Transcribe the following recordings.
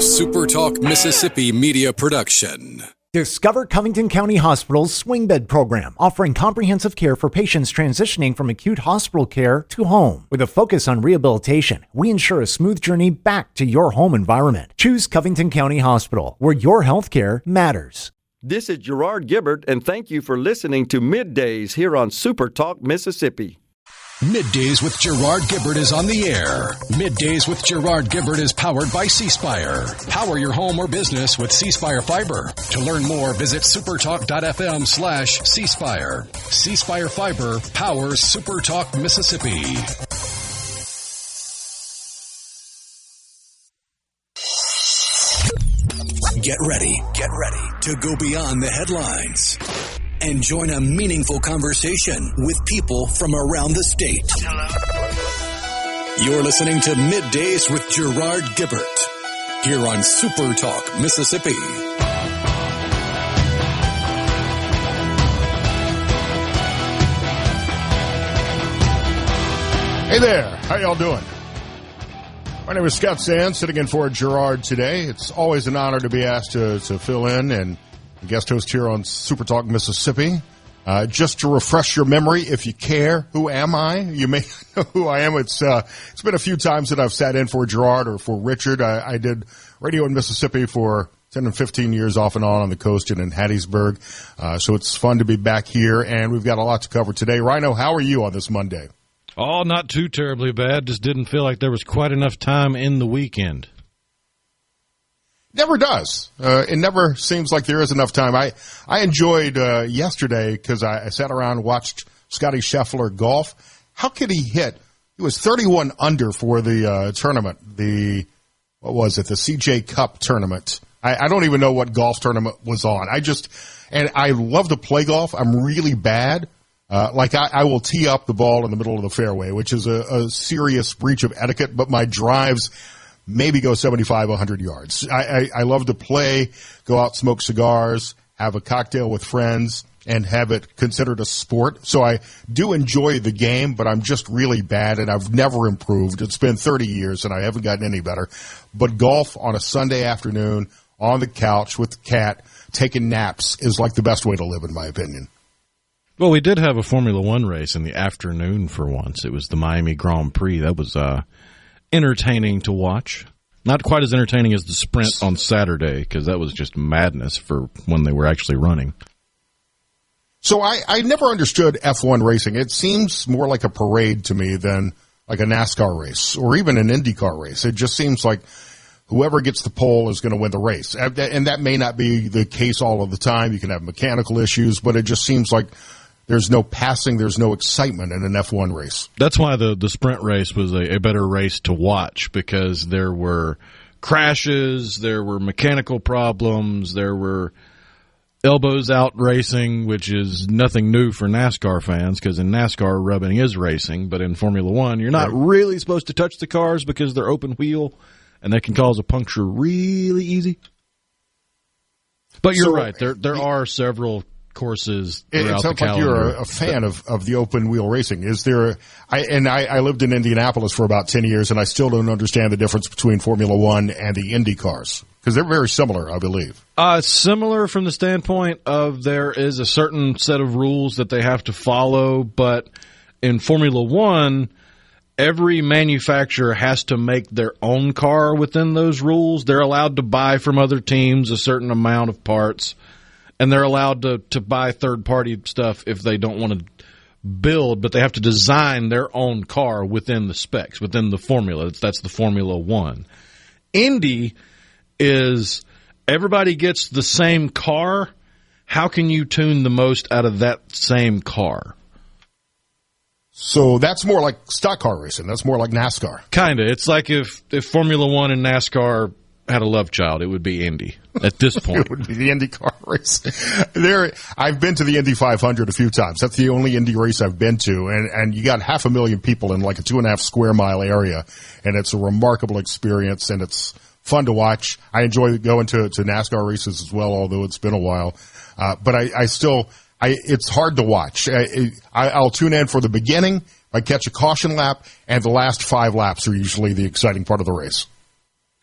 SuperTalk Mississippi media production. Discover Covington County Hospital's swing bed program, offering comprehensive care for patients transitioning from acute hospital care to home. With a focus on rehabilitation, we ensure a smooth journey back to your home environment. Choose Covington County Hospital, where your health care matters. This is Gerard Gibert, and thank you for listening to MidDays here on SuperTalk Mississippi. MidDays with Gerard Gibert is on the air. MidDays with Gerard Gibert is powered by C-Spire. Power your home or business with C-Spire Fiber. To learn more, visit supertalk.fm/C-Spire. C-Spire Fiber powers SuperTalk Mississippi. Get ready to go beyond the headlines and join a meaningful conversation with people from around the state. Hello. You're listening to MidDays with Gerard Gibert here on SuperTalk Mississippi. Hey there, how y'all doing? My name is Scott Sands, sitting in for Gerard today. It's always an honor to be asked to fill in and guest host here on SuperTalk Mississippi. Just to refresh your memory, if you care, who am I? You may know who I am. It's been a few times that I've sat in for Gerard or for Richard. I did radio in Mississippi for 10 and 15 years off and on the coast and in Hattiesburg. So it's fun to be back here, and we've got a lot to cover today. Rhino, how are you on this Monday? Oh, not too terribly bad. Just didn't feel like there was quite enough time in the weekend. Never does. It never seems like there is enough time. I enjoyed yesterday because I sat around and watched Scotty Scheffler golf. How could he hit? He was 31 under for the tournament. The CJ Cup tournament. I don't even know what golf tournament was on. I love to play golf. I'm really bad. I will tee up the ball in the middle of the fairway, which is a serious breach of etiquette, but my drives maybe go 75, 100 yards. I love to play, go out, smoke cigars, have a cocktail with friends, and have it considered a sport. So I do enjoy the game, but I'm just really bad, and I've never improved. It's been 30 years, and I haven't gotten any better. But golf on a Sunday afternoon on the couch with the cat taking naps is like the best way to live, in my opinion. Well, we did have a Formula One race in the afternoon for once. It was the Miami Grand Prix. That was entertaining to watch. Not quite as entertaining as the sprint on Saturday, because that was just madness for when they were actually running. So I never understood F1 racing. It seems more like a parade to me than like a NASCAR race or even an IndyCar race. It just seems like whoever gets the pole is going to win the race. And that may not be the case all of the time. You can have mechanical issues, but it just seems like there's no passing, there's no excitement in an F1 race. That's why the sprint race was a better race to watch, because there were crashes, there were mechanical problems, there were elbows out racing, which is nothing new for NASCAR fans, because in NASCAR, rubbing is racing, but in Formula One, you're not really supposed to touch the cars because they're open wheel, and that can cause a puncture really easy. But you're right, there are several courses throughout the calendar. It sounds like you're a fan of the open wheel racing. Is there? I lived in Indianapolis for about 10 years, and I still don't understand the difference between Formula One and the Indy cars, because they're very similar, I believe. Similar from the standpoint of there is a certain set of rules that they have to follow, but in Formula One, every manufacturer has to make their own car within those rules. They're allowed to buy from other teams a certain amount of parts, and they're allowed to buy third-party stuff if they don't want to build, but they have to design their own car within the specs, within the formula. That's the Formula One. Indy is everybody gets the same car. How can you tune the most out of that same car? So that's more like stock car racing. That's more like NASCAR. Kind of. It's like if Formula One and NASCAR had a love child, it would be Indy at this point. It would be the Indy car race. I've been to the Indy 500 a few times. That's the only Indy race I've been to. And you got 500,000 people in like a 2.5 square mile area. And it's a remarkable experience, and it's fun to watch. I enjoy going to NASCAR races as well, although it's been a while. But it's hard to watch. I'll tune in for the beginning. I catch a caution lap, and the last 5 laps are usually the exciting part of the race.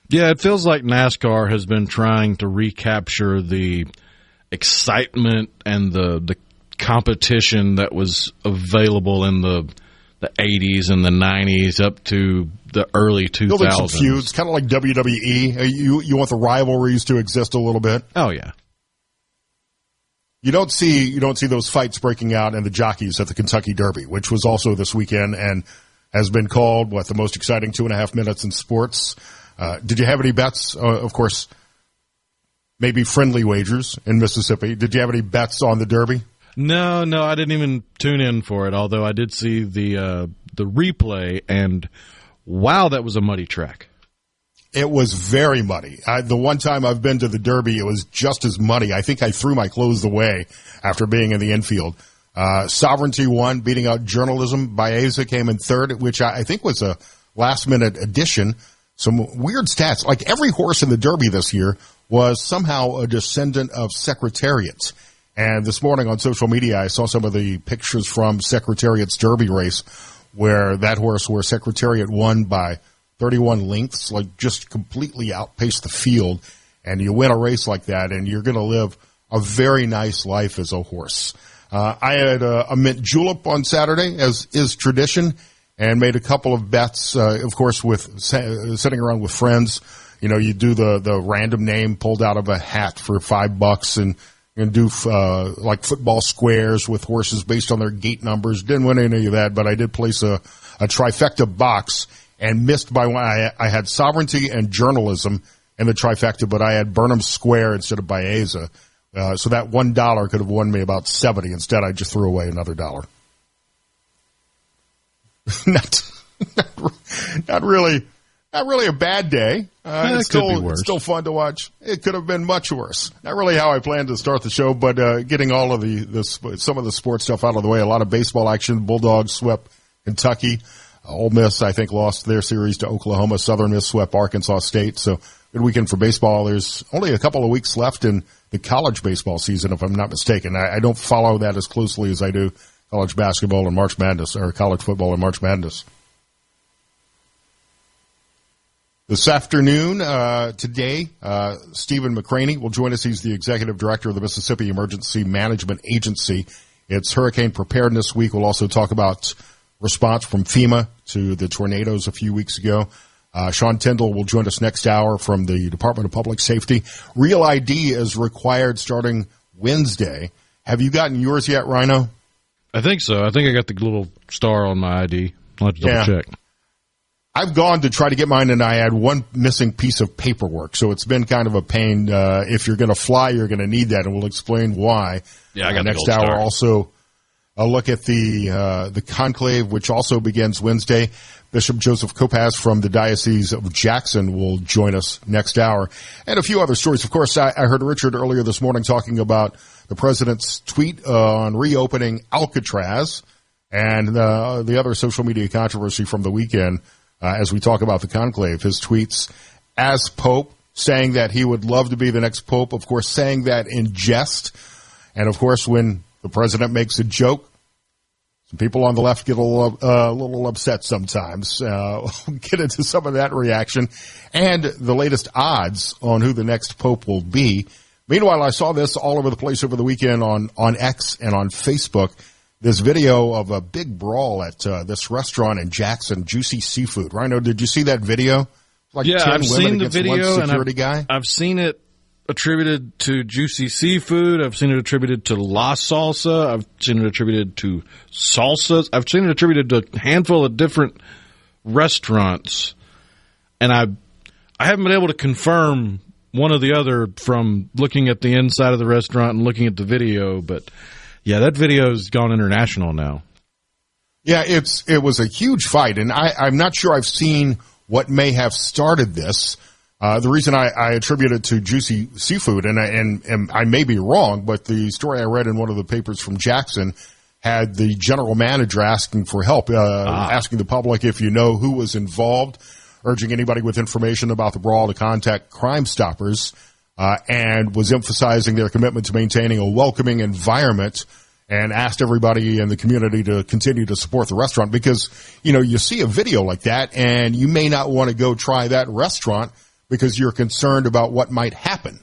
Yeah, it feels like NASCAR has been trying to recapture the excitement and the competition that was available in the 80s and the 90s up to the early 2000s. Building some feuds, kind of like WWE. You want the rivalries to exist a little bit. Oh yeah. You don't see those fights breaking out in the jockeys at the Kentucky Derby, which was also this weekend and has been called the most exciting 2.5 minutes in sports. Did you have any bets? Of course, maybe friendly wagers in Mississippi. Did you have any bets on the Derby? No, I didn't even tune in for it, although I did see the replay, and wow, that was a muddy track. It was very muddy. The one time I've been to the Derby, it was just as muddy. I think I threw my clothes away after being in the infield. Sovereignty won, beating out Journalism. Baeza came in third, which I think was a last-minute addition. Some weird stats. Like every horse in the Derby this year was somehow a descendant of Secretariat's. And this morning on social media, I saw some of the pictures from Secretariat's Derby race where that horse, where Secretariat won by 31 lengths, just completely outpaced the field. And you win a race like that, and you're going to live a very nice life as a horse. I had a mint julep on Saturday, as is tradition, and made a couple of bets, of course, with sitting around with friends. You do the random name pulled out of a hat for $5 and do football squares with horses based on their gate numbers. Didn't win any of that, but I did place a trifecta box and missed by one. I had Sovereignty and Journalism in the trifecta, but I had Burnham Square instead of Baeza. So that $1 could have won me about 70. Instead, I just threw away another $1. Not really a bad day. It's still fun to watch. It could have been much worse. Not really how I planned to start the show, but getting all of some of the sports stuff out of the way. A lot of baseball action. Bulldogs swept Kentucky. Ole Miss, I think, lost their series to Oklahoma. Southern Miss swept Arkansas State. So good weekend for baseball. There's only a couple of weeks left in the college baseball season, if I'm not mistaken. I don't follow that as closely as I do college basketball and March Madness, or college football and March Madness. This afternoon, today, Stephen McCraney will join us. He's the executive director of the Mississippi Emergency Management Agency. It's Hurricane Preparedness Week. We'll also talk about response from FEMA to the tornadoes a few weeks ago. Sean Tindell will join us next hour from the Department of Public Safety. Real ID is required starting Wednesday. Have you gotten yours yet, Rhino? I think so. I think I got the little star on my ID. I'll have to double check. I've gone to try to get mine, and I had one missing piece of paperwork, so it's been kind of a pain. If you're going to fly, you're going to need that, and we'll explain why. Yeah, I got next the gold hour. Star. Also, a look at the conclave, which also begins Wednesday. Bishop Joseph Kopacz from the Diocese of Jackson will join us next hour, and a few other stories. Of course, I heard Richard earlier this morning talking about the president's tweet on reopening Alcatraz and the other social media controversy from the weekend. As we talk about the conclave, his tweets as Pope, saying that he would love to be the next Pope, of course, saying that in jest. And, of course, when the president makes a joke, some people on the left get a little upset sometimes. We'll get into some of that reaction and the latest odds on who the next Pope will be. Meanwhile, I saw this all over the place over the weekend on X and on Facebook. This video of a big brawl at this restaurant in Jackson, Juicy Seafood. Rhino, did you see that video? Yeah, 10 I've seen the video, and guy. I've seen it attributed to Juicy Seafood. I've seen it attributed to La Salsa. I've seen it attributed to salsas. I've seen it attributed to a handful of different restaurants, and I haven't been able to confirm one or the other from looking at the inside of the restaurant and looking at the video, but yeah, that video's gone international now. Yeah, it was a huge fight, and I'm not sure I've seen what may have started this. The reason I attribute it to Juicy Seafood, and I may be wrong, but the story I read in one of the papers from Jackson had the general manager asking for help, asking the public if you know who was involved, urging anybody with information about the brawl to contact Crime Stoppers, and was emphasizing their commitment to maintaining a welcoming environment, and asked everybody in the community to continue to support the restaurant because, you see a video like that and you may not want to go try that restaurant, because you're concerned about what might happen.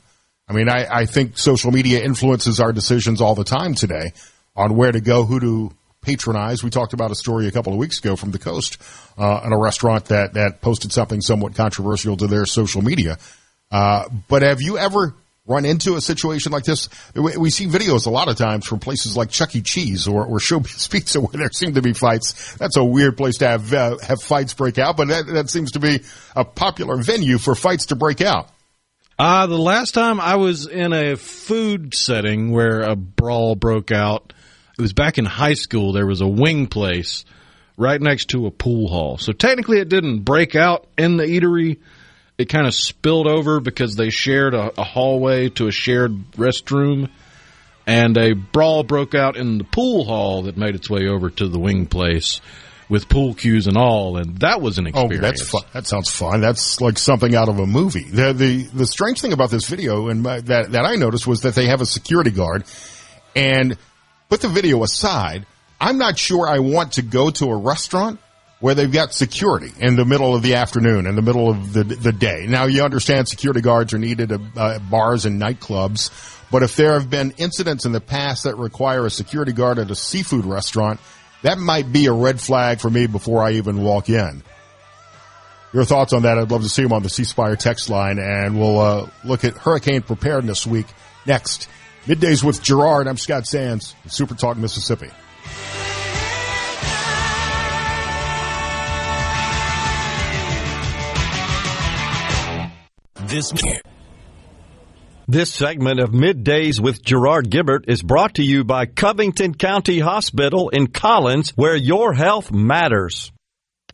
I mean, I think social media influences our decisions all the time today on where to go, who to patronize. We talked about a story a couple of weeks ago from the coast on a restaurant that posted something somewhat controversial to their social media. But have you ever run into a situation like this? We see videos a lot of times from places like Chuck E. Cheese or Showbiz Pizza where there seem to be fights. That's a weird place to have fights break out, but that seems to be a popular venue for fights to break out. The last time I was in a food setting where a brawl broke out, it was back in high school. There was a wing place right next to a pool hall. So technically it didn't break out in the eatery. It kind of spilled over because they shared a hallway to a shared restroom. And a brawl broke out in the pool hall that made its way over to the wing place with pool cues and all, and that was an experience. Oh, that's fun. That sounds fun. That's like something out of a movie. The strange thing about this video and that I noticed was that they have a security guard. And put the video aside, I'm not sure I want to go to a restaurant where they've got security in the middle of the afternoon, in the middle of the day. Now, you understand security guards are needed at bars and nightclubs, but if there have been incidents in the past that require a security guard at a seafood restaurant, that might be a red flag for me before I even walk in. Your thoughts on that? I'd love to see them on the C Spire text line, and we'll look at Hurricane Preparedness Week next. Middays with Gerard. I'm Scott Sands, SuperTalk, Mississippi. This segment of Middays with Gerard Gibert is brought to you by Covington County Hospital in Collins, where your health matters.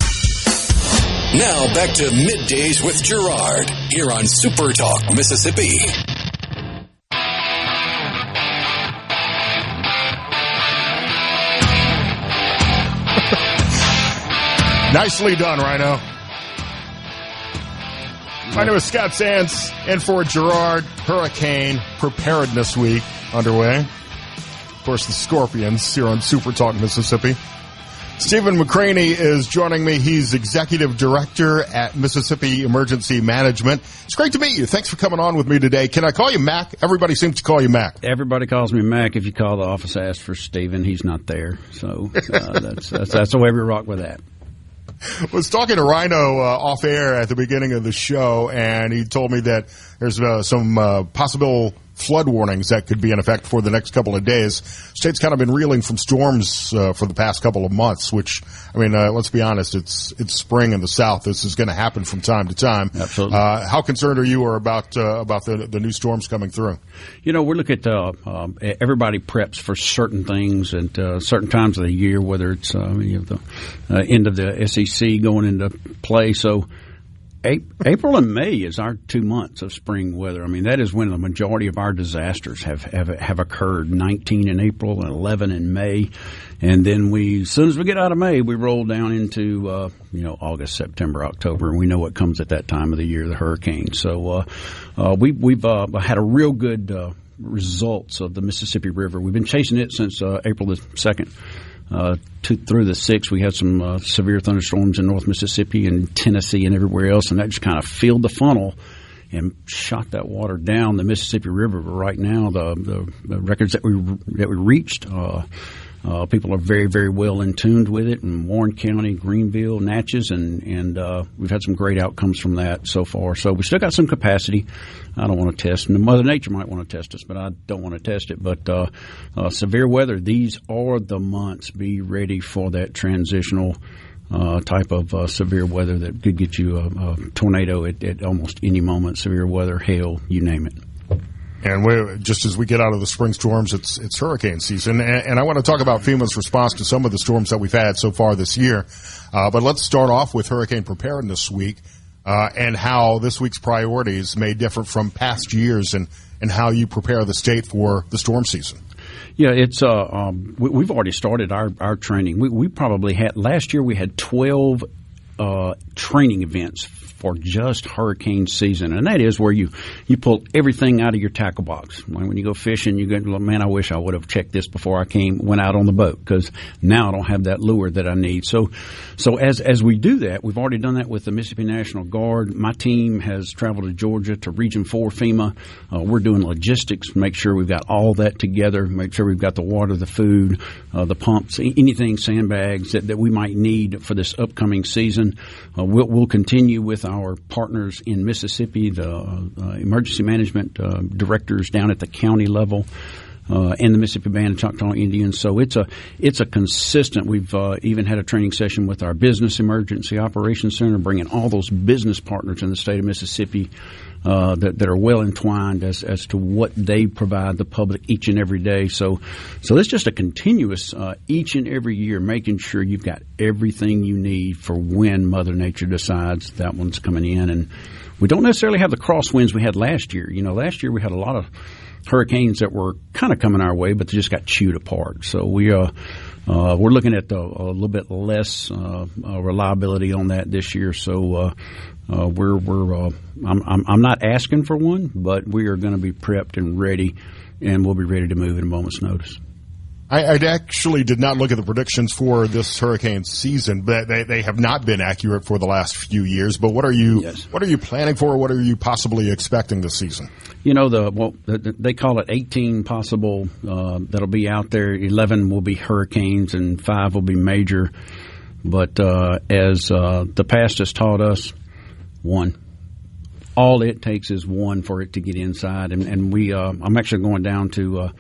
Now back to Middays with Gerard here on SuperTalk, Mississippi. Nicely done, Rhino. My name is Scott Sands, and for Gerard, Hurricane Preparedness Week underway. Of course, the Scorpions here on Super Talk, Mississippi. Stephen McCraney is joining me. He's Executive Director at Mississippi Emergency Management. It's great to meet you. Thanks for coming on with me today. Can I call you Mac? Everybody seems to call you Mac. Everybody calls me Mac. If you call the office, ask for Stephen. He's not there. So that's the way we rock with that. I was talking to Rhino off air at the beginning of the show, and he told me that there's some possible flood warnings that could be in effect for the next couple of days. State's kind of been reeling from storms for the past couple of months, which, I mean, let's be honest, it's spring in the South. This is going to happen from time to time. Absolutely. How concerned are you about the new storms coming through? You know, we're looking at everybody preps for certain things at certain times of the year, whether it's the end of the SEC going into play. So April and May is our 2 months of spring weather. I mean, that is when the majority of our disasters have occurred. 19 in April and 11 in May, and then as soon as we get out of May, we roll down into August, September, October, and we know what comes at that time of the year, the hurricanes. So we've had a real good results of the Mississippi River. We've been chasing it since April the 2nd. Through the 6th, we had some severe thunderstorms in North Mississippi and Tennessee and everywhere else, and that just kind of filled the funnel and shot that water down the Mississippi River. But right now, the records that we reached, people are very, very well in tuned with it in Warren County, Greenville, Natchez, and we've had some great outcomes from that so far. So we still got some capacity. I don't want to test, and Mother Nature might want to test us, but I don't want to test it. But severe weather, these are the months. Be ready for that transitional type of severe weather that could get you a tornado at almost any moment, severe weather, hail, you name it. And just as we get out of the spring storms, it's hurricane season. And I want to talk about FEMA's response to some of the storms that we've had so far this year. But let's start off with Hurricane Preparedness Week and how this week's priorities may differ from past years and how you prepare the state for the storm season. Yeah, it's we've already started our training. We probably had last year we had 12 training events for just hurricane season, and that is where you pull everything out of your tackle box. When you go fishing, you go, man, I wish I would have checked this before I went out on the boat, because now I don't have that lure that I need. So as we do that, we've already done that with the Mississippi National Guard. My team has traveled to Georgia to Region 4 FEMA. We're doing logistics, make sure we've got all that together, make sure we've got the water, the food, the pumps, anything, sandbags that we might need for this upcoming season. We'll continue with our partners in Mississippi, the emergency management directors down at the county level, and the Mississippi Band of Choctaw Indians. So it's a consistent. We've even had a training session with our Business Emergency Operations Center, bringing all those business partners in the state of Mississippi that are well entwined as to what they provide the public each and every day. So it's just a continuous each and every year, making sure you've got everything you need for when Mother Nature decides that one's coming in. And we don't necessarily have the crosswinds we had last year. Last year we had a lot of hurricanes that were kind of coming our way, but they just got chewed apart. So we're looking at a little bit less reliability on that this year. So I'm not asking for one, but we are going to be prepped and ready, and we'll be ready to move at a moment's notice. I actually did not look at the predictions for this hurricane season, but they have not been accurate for the last few years. But what are you planning for? What are you possibly expecting this season? They call it 18 possible that'll be out there. 11 will be hurricanes and 5 will be major. But as the past has taught us, one. All it takes is one for it to get inside. And I'm actually going down to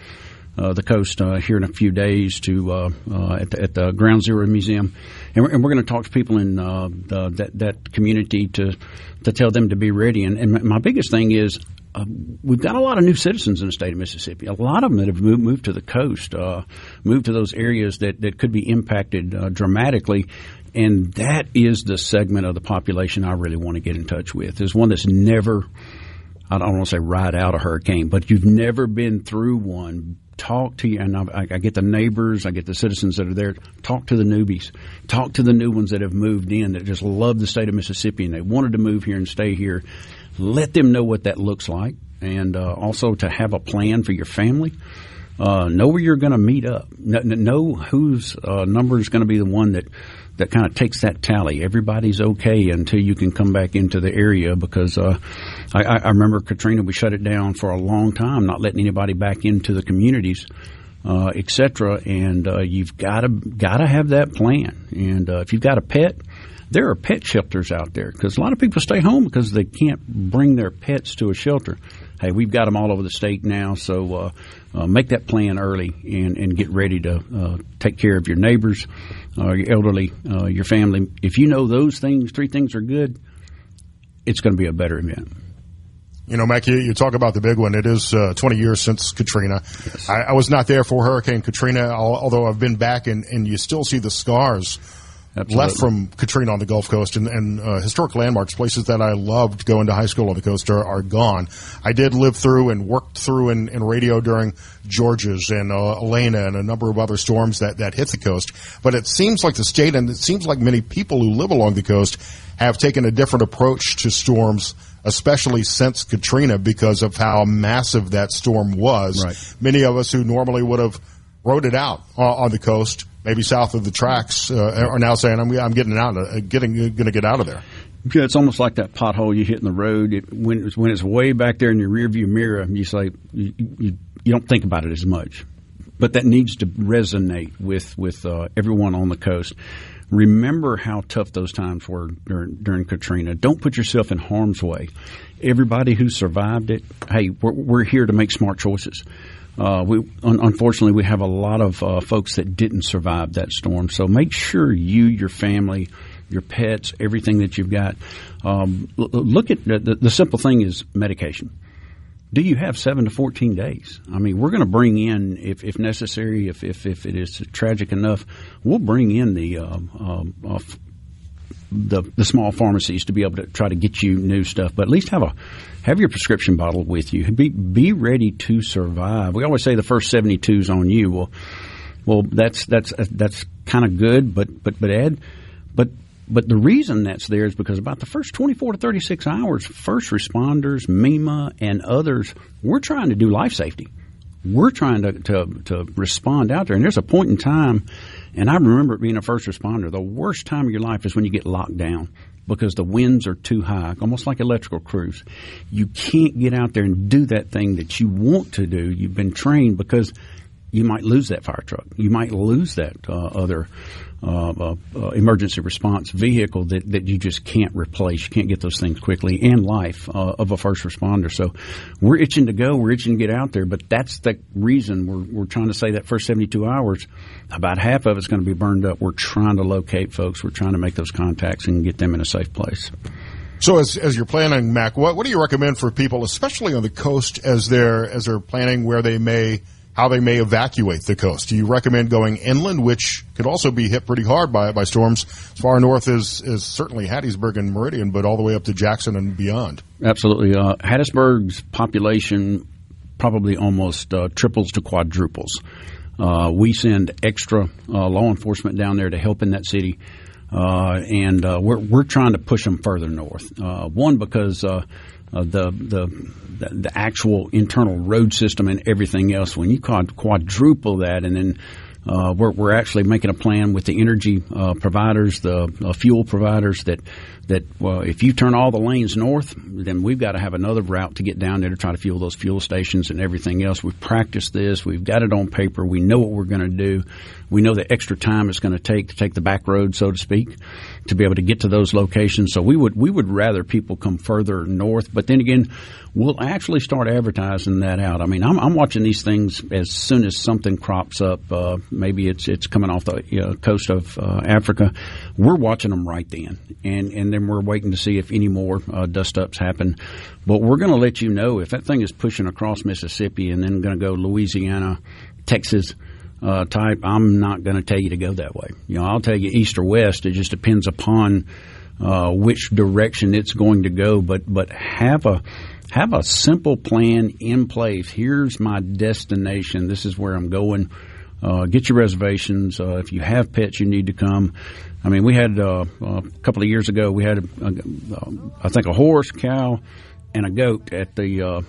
the coast here in a few days to at the Ground Zero Museum, and we're going to talk to people in that community to tell them to be ready. And my biggest thing is we've got a lot of new citizens in the state of Mississippi. A lot of them that have moved to the coast, moved to those areas that could be impacted dramatically. And that is the segment of the population I really want to get in touch with. Is one that's never, I don't want to say ride out a hurricane, but you've never been through one. Talk to you, and I get the neighbors, I get the citizens that are there. Talk to the newbies. Talk to the new ones that have moved in, that just love the state of Mississippi and they wanted to move here and stay here. Let them know what that looks like, and also to have a plan for your family. Know where you're going to meet up. Know whose number is going to be the one that kind of takes that tally. Everybody's okay until you can come back into the area, because I remember Katrina, we shut it down for a long time, not letting anybody back into the communities, et cetera. And you've got to have that plan. And if you've got a pet, there are pet shelters out there, because a lot of people stay home because they can't bring their pets to a shelter. Hey, we've got them all over the state now, so make that plan early and get ready to take care of your neighbors, your elderly, your family. If you know those things, 3 things are good, it's going to be a better event. Mac, you talk about the big one. It is 20 years since Katrina. Yes. I was not there for Hurricane Katrina, although I've been back, and you still see the scars left from Katrina on the Gulf Coast, and historic landmarks, places that I loved going to high school on the coast are gone. I did live through and worked through in radio during George's and Elena and a number of other storms that hit the coast. But it seems like the state, and it seems like many people who live along the coast, have taken a different approach to storms, especially since Katrina, because of how massive that storm was. Right. Many of us who normally would have rode it out on the coast, maybe south of the tracks, are now saying, I'm getting going to get out of there. Yeah, it's almost like that pothole you hit in the road. When it's way back there in your rearview mirror, you say you don't think about it as much. But that needs to resonate with everyone on the coast. Remember how tough those times were during Katrina. Don't put yourself in harm's way. Everybody who survived it, hey, we're here to make smart choices. Unfortunately, we have a lot of folks that didn't survive that storm. So make sure you, your family, your pets, everything that you've got. Look at the simple thing is medication. Do you have 7 to 14 days? I mean, we're going to bring in, if necessary, if it is tragic enough, we'll bring in the small pharmacies to be able to try to get you new stuff. But at least have your prescription bottle with you. Be ready to survive. We always say the first 72 is on you. Well, that's kind of good, but Ed, but But the reason that's there is because about the first 24 to 36 hours, first responders, MEMA, and others, we're trying to do life safety. We're trying to respond out there. And there's a point in time, and I remember being a first responder, the worst time of your life is when you get locked down because the winds are too high, almost like electrical crews. You can't get out there and do that thing that you want to do. You've been trained because you might lose that fire truck. You might lose that other emergency response vehicle that you just can't replace. You can't get those things quickly, and life of a first responder. So we're itching to go. We're itching to get out there. But that's the reason we're trying to say that first 72 hours, about half of it's going to be burned up. We're trying to locate folks. We're trying to make those contacts and get them in a safe place. So as you're planning, Mac, what do you recommend for people, especially on the coast, as they're planning how they may evacuate the coast? Do you recommend going inland, which could also be hit pretty hard by storms, as far north as certainly Hattiesburg and Meridian, but all the way up to Jackson and beyond? Absolutely. Hattiesburg's population probably almost triples to quadruples. We send extra law enforcement down there to help in that city, and we're trying to push them further north. One, because the actual internal road system and everything else, when you quadruple that, and then we're actually making a plan with the energy providers, the fuel providers, that if you turn all the lanes north, then we've got to have another route to get down there to try to fuel those fuel stations and everything else. We've practiced this. We've got it on paper. We know what we're going to do. We know the extra time it's going to take the back road, so to speak, to be able to get to those locations. So we would rather people come further north. But then again, we'll actually start advertising that out. I mean, I'm watching these things as soon as something crops up. Maybe it's coming off the coast of Africa. We're watching them right then, and then we're waiting to see if any more dust-ups happen. But we're going to let you know if that thing is pushing across Mississippi and then going to go Louisiana, Texas type. I'm not going to tell you to go that way. I'll tell you east or west. It just depends upon which direction it's going to go. But have a simple plan in place. Here's my destination. This is where I'm going. Get your reservations. If you have pets, you need to come. I mean, we had a couple of years ago, we had, I think, a horse, cow, and a goat at the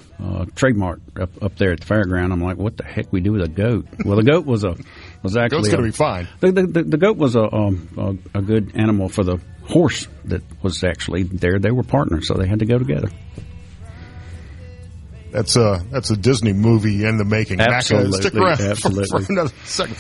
Trademark up there at the fairground. I'm like, what the heck we do with a goat? Well, the goat was actually goat's going to be fine. The goat was a good animal for the horse that was actually there. They were partners, so they had to go together. That's a Disney movie in the making. Absolutely. Stick around for another second.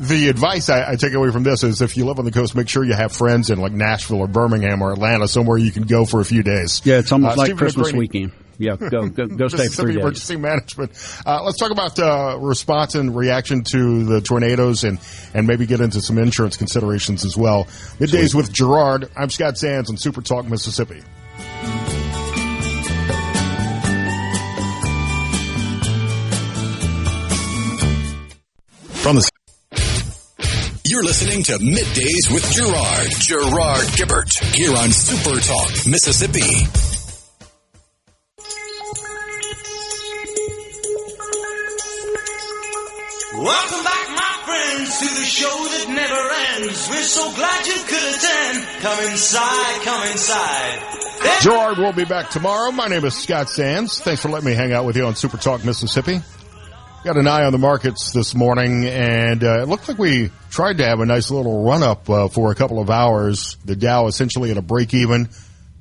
The advice I take away from this is if you live on the coast, make sure you have friends in like Nashville or Birmingham or Atlanta, somewhere you can go for a few days. Yeah, it's almost like Christmas weekend. Yeah, go stay for 3 days. Emergency management. Let's talk about response and reaction to the tornadoes and maybe get into some insurance considerations as well. Middays with Gerard. I'm Scott Sands on SuperTalk, Mississippi. You're listening to Middays with Gerard Gibert, here on SuperTalk, Mississippi. Welcome back, my friends, to the show that never ends. We're so glad you could attend. Come inside, come inside. Gerard will be back tomorrow. My name is Scott Sands. Thanks for letting me hang out with you on SuperTalk, Mississippi. Got an eye on the markets this morning, and it looked like we tried to have a nice little run-up for a couple of hours. The Dow essentially at a break-even.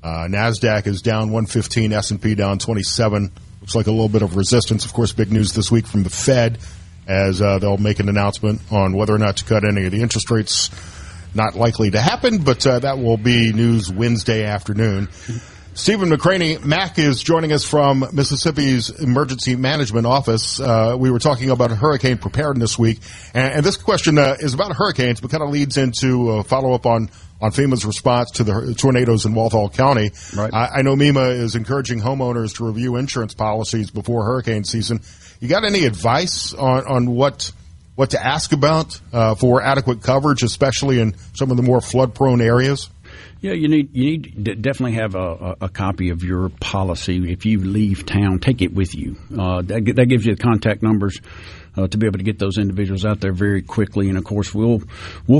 NASDAQ is down 115, S&P down 27. Looks like a little bit of resistance. Of course, big news this week from the Fed as they'll make an announcement on whether or not to cut any of the interest rates. Not likely to happen, but that will be news Wednesday afternoon. Stephen McCraney, Mac, is joining us from Mississippi's Emergency Management Office. We were talking about Hurricane Preparedness Week, and this question is about hurricanes, but kind of leads into a follow-up on FEMA's response to the tornadoes in Walthall County. Right. I know MEMA is encouraging homeowners to review insurance policies before hurricane season. You got any advice on what to ask about for adequate coverage, especially in some of the more flood-prone areas? Yeah, you need to definitely have a copy of your policy. If you leave town, take it with you. That gives you the contact numbers to be able to get those individuals out there very quickly. And of course, we'll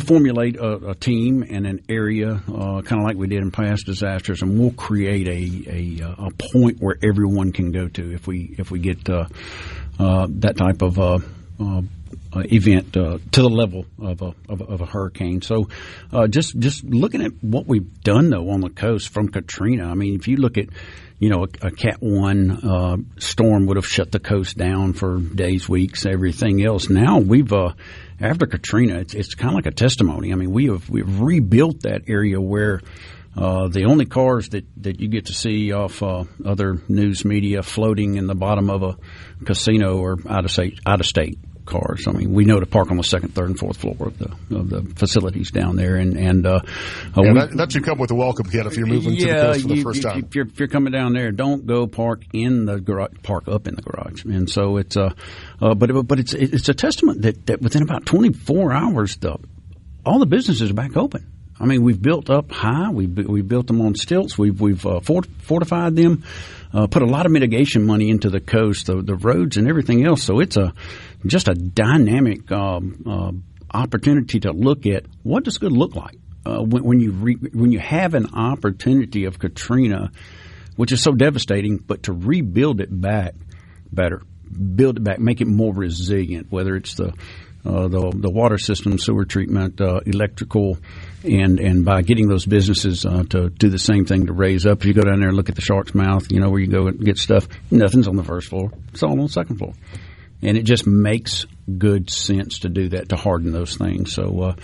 formulate a team and an area, kind of like we did in past disasters, and we'll create a point where everyone can go to if we get that type of event to the level of a hurricane. So just looking at what we've done though on the coast from Katrina. I mean, if you look at a Cat 1 storm would have shut the coast down for days, weeks, everything else. Now we've after Katrina, it's kind of like a testimony. I mean, we've rebuilt that area where the only cars that you get to see off other news media floating in the bottom of a casino or out of state cars. I mean, we know to park on the second, third, and fourth floor of the facilities down there, that should come with a welcome kit if you're moving to the coast for the first time. If you're coming down there, don't go park in the garage. Park up in the garage, and so it's but it's a testament that within about 24 hours, all the businesses are back open. I mean, we've built up high. We've built them on stilts. We've fortified them. Put a lot of mitigation money into the coast, the roads, and everything else. So it's just a dynamic opportunity to look at what does good look like when you have an opportunity of Katrina, which is so devastating, but to rebuild it back better, build it back, make it more resilient. Whether it's the water system, sewer treatment, electrical, and by getting those businesses to do the same thing to raise up. If you go down there and look at the Shark's Mouth, where you go and get stuff, nothing's on the first floor. It's all on the second floor. And it just makes good sense to do that, to harden those things. So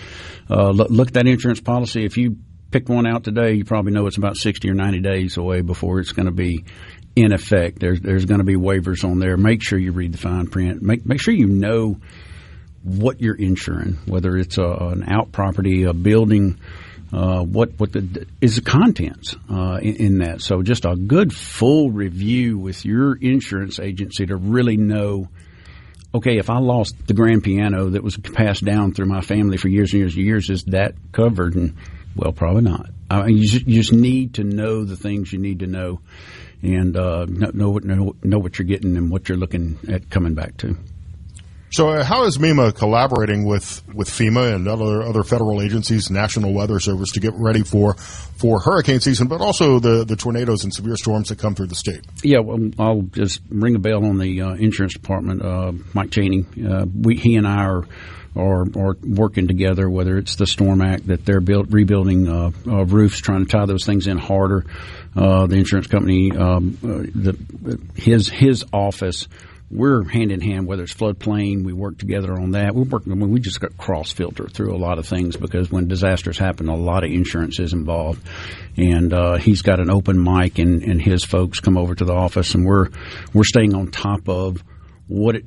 look at that insurance policy. If you pick one out today, you probably know it's about 60 or 90 days away before it's going to be in effect. There's going to be waivers on there. Make sure you read the fine print. Make sure you know what you're insuring, whether it's an out property, a building, what is the contents in that. So just a good full review with your insurance agency to really know, okay, if I lost the grand piano that was passed down through my family for years and years and years, is that covered? And well, probably not. You just need to know the things you need to know, and know what you're getting and what you're looking at coming back to. So how is MEMA collaborating with FEMA and other federal agencies, National Weather Service, to get ready for hurricane season, but also the tornadoes and severe storms that come through the state? Yeah, well, I'll just ring a bell on the insurance department. Mike Cheney, he and I are working together, whether it's the Storm Act that they're rebuilding roofs, trying to tie those things in harder. The insurance company, his office, we're hand in hand, whether it's floodplain, we work together on that. We just got cross-filter through a lot of things, because when disasters happen, a lot of insurance is involved. And he's got an open mic, and his folks come over to the office, and we're staying on top of what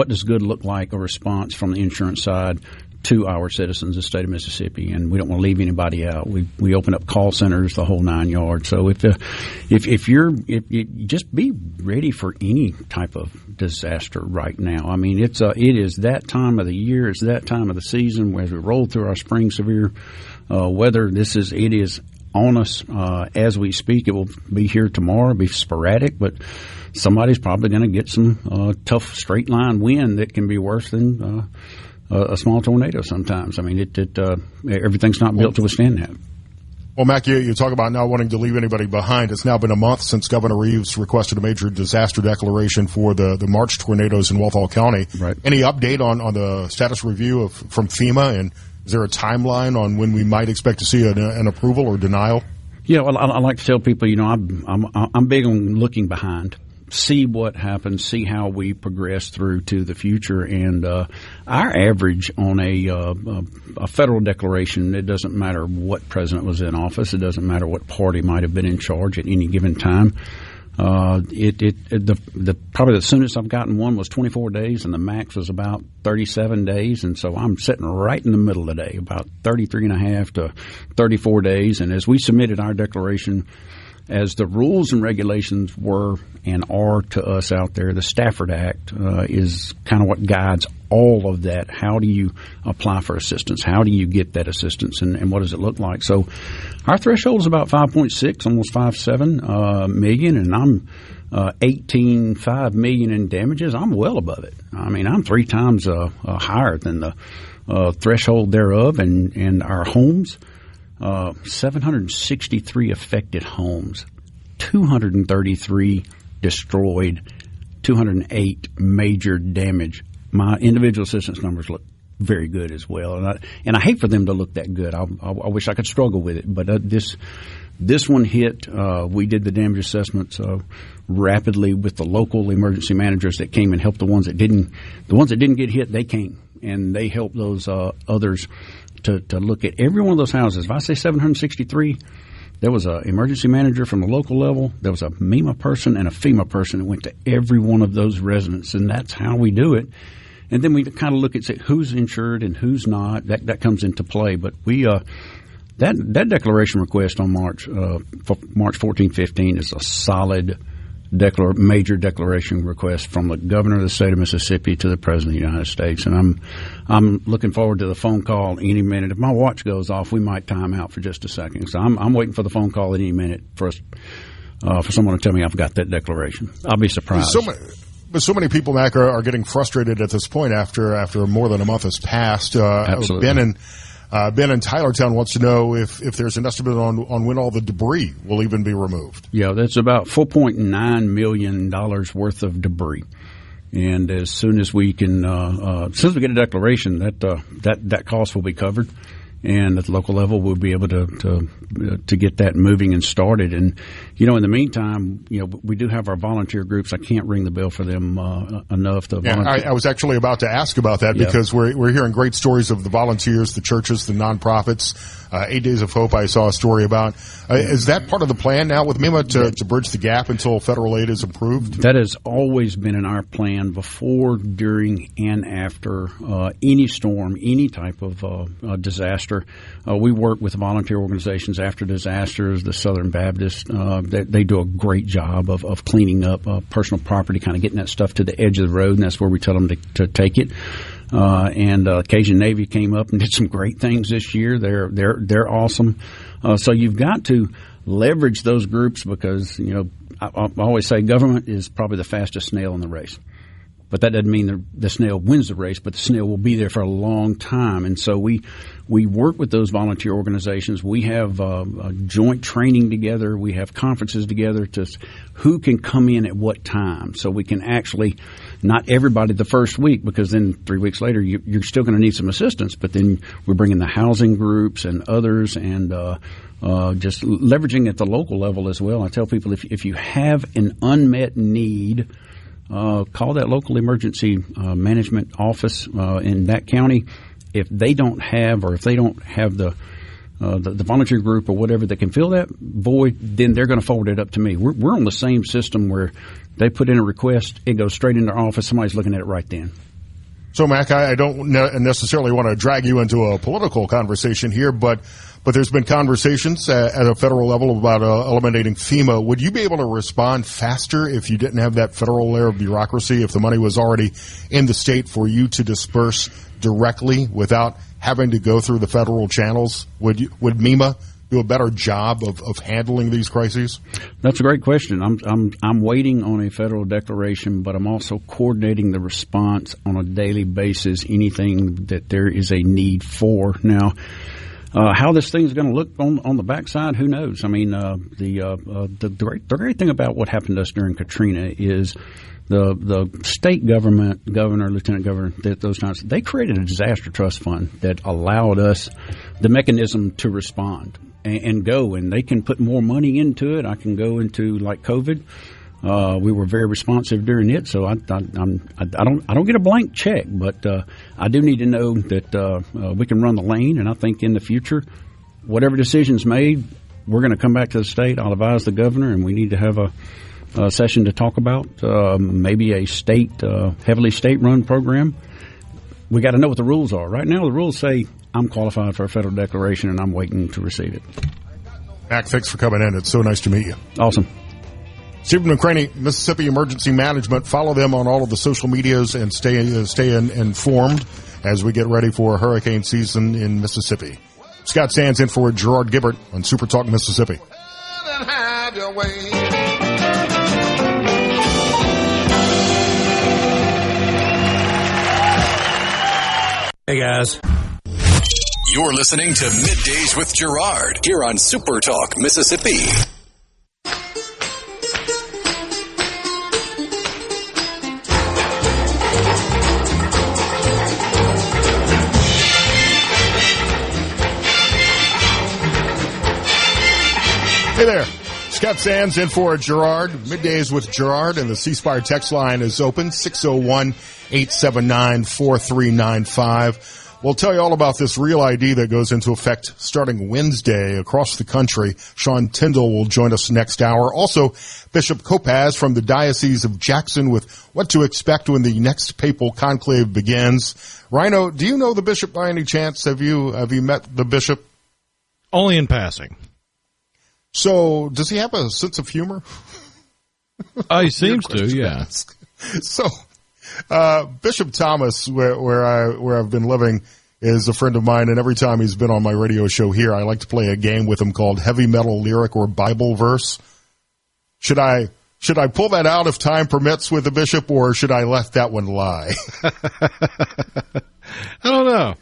does good look like, a response from the insurance side to our citizens of the state of Mississippi, and we don't want to leave anybody out. We open up call centers, the whole 9 yards. So if you just be ready for any type of disaster right now. I mean, it is that time of the year, it's that time of the season as we roll through our spring severe weather. It is on us as we speak. It will be here tomorrow, be sporadic, but somebody's probably going to get some tough straight line wind that can be worse than a small tornado sometimes. I mean, everything's not built to withstand that. Well, Mac, you talk about not wanting to leave anybody behind. It's now been a month since Governor Reeves requested a major disaster declaration for the March tornadoes in Walthall County. Right. Any update on the status review from FEMA, and is there a timeline on when we might expect to see an approval or denial? Yeah, well, I like to tell people, I'm big on looking behind. See what happens, see how we progress through to the future. And our average on a federal declaration, it doesn't matter what president was in office, it doesn't matter what party might have been in charge at any given time. Probably the soonest I've gotten one was 24 days, and the max was about 37 days. And so I'm sitting right in the middle today, about 33 and a half to 34 days. And as we submitted our declaration as the rules and regulations were and are to us out there, the Stafford Act is kind of what guides all of that. How do you apply for assistance? How do you get that assistance, and what does it look like? So our threshold is about 5.6, almost 5.7 million, and I'm 18.5 million in damages. I'm well above it. I mean, I'm 3 times higher than the threshold thereof, and our homes, 763 affected homes, 233 destroyed, 208 major damage. My individual assistance numbers look very good as well, and I hate for them to look that good. I wish I could struggle with it, but this one hit. We did the damage assessments rapidly with the local emergency managers that came and helped the ones that didn't. The ones that didn't get hit, they came and they helped those others to look at every one of those houses. If I say 763, there was an emergency manager from the local level, there was a MEMA person and a FEMA person that went to every one of those residents, and that's how we do it. And then we kind of look at say who's insured and who's not. That comes into play. But we that declaration request on March 14, 15 is a solid major declaration request from the governor of the state of Mississippi to the president of the United States. And I'm looking forward to the phone call any minute. If my watch goes off, we might time out for just a second. So I'm waiting for the phone call any minute for someone to tell me I've got that declaration. I'll be surprised. But so many people, Mac, are getting frustrated at this point after more than a month has passed. Absolutely. Ben in Tylertown wants to know if there's an estimate on when all the debris will even be removed. Yeah, that's about $4.9 million worth of debris. And as soon as we can, as soon as we get a declaration, that cost will be covered. And at the local level, we'll be able to get that moving and started. And, in the meantime, we do have our volunteer groups. I can't ring the bell for them enough to volunteer. I was actually about to ask about that because we're hearing great stories of the volunteers, the churches, the nonprofits. 8 Days of Hope, I saw a story about. Is that part of the plan now with MEMA to bridge the gap until federal aid is approved? That has always been in our plan before, during, and after any storm, any type of disaster. We work with volunteer organizations after disasters, the Southern Baptist. They do a great job of cleaning up personal property, kind of getting that stuff to the edge of the road, and that's where we tell them to take it. And Cajun Navy came up and did some great things this year. They're awesome. So you've got to leverage those groups because, I always say government is probably the fastest snail in the race. But that doesn't mean the snail wins the race, but the snail will be there for a long time. And so we work with those volunteer organizations. We have a joint training together. We have conferences together to who can come in at what time. So we can actually, not everybody the first week, because then 3 weeks later you're still going to need some assistance. But then we're bringing the housing groups and others and just leveraging at the local level as well. I tell people if you have an unmet need, call that local emergency management office in that county. If they don't have the volunteer group or whatever that can fill that void, then they're going to forward it up to me. We're on the same system where they put in a request, it goes straight in their office, somebody's looking at it right then. So, Mac, I don't necessarily want to drag you into a political conversation here, but there's been conversations at a federal level about eliminating FEMA. Would you be able to respond faster if you didn't have that federal layer of bureaucracy, if the money was already in the state for you to disperse directly without having to go through the federal channels? Would MEMA do a better job of handling these crises? That's a great question. I'm waiting on a federal declaration, but I'm also coordinating the response on a daily basis, anything that there is a need for. Now, how this thing is going to look on the backside, who knows? I mean, the great thing about what happened to us during Katrina is the state government, governor, lieutenant governor, those times, they created a disaster trust fund that allowed us the mechanism to respond and go, and they can put more money into it. I can go into like COVID. We were very responsive during it, so I don't get a blank check, but I do need to know that we can run the lane. And I think in the future, whatever decision's made, we're going to come back to the state. I'll advise the governor, and we need to have a session to talk about maybe a heavily state-run program. We got to know what the rules are. Right now, the rules say I'm qualified for a federal declaration, and I'm waiting to receive it. Mac, thanks for coming in. It's so nice to meet you. Awesome. Stephen McCraney, Mississippi Emergency Management. Follow them on all of the social medias and stay informed as we get ready for hurricane season in Mississippi. Scott Sands in for Gerard Gibert on SuperTalk Mississippi. Hey, guys. You're listening to Middays with Gerard here on SuperTalk Mississippi. Hey there. Scott Sands in for Gerard. Middays with Gerard, and the C Spire text line is open, 601-879-4395. We'll tell you all about this Real ID that goes into effect starting Wednesday across the country. Sean Tindell will join us next hour. Also, Bishop Kopacz from the Diocese of Jackson with what to expect when the next papal conclave begins. Rhino, do you know the bishop by any chance? Have you met the bishop? Only in passing. So, does he have a sense of humor? He seems to, yeah. So, Bishop Thomas, where I've been living, is a friend of mine, and every time he's been on my radio show here, I like to play a game with him called Heavy Metal Lyric or Bible Verse. Should I pull that out if time permits with the bishop, or should I let that one lie? I don't know.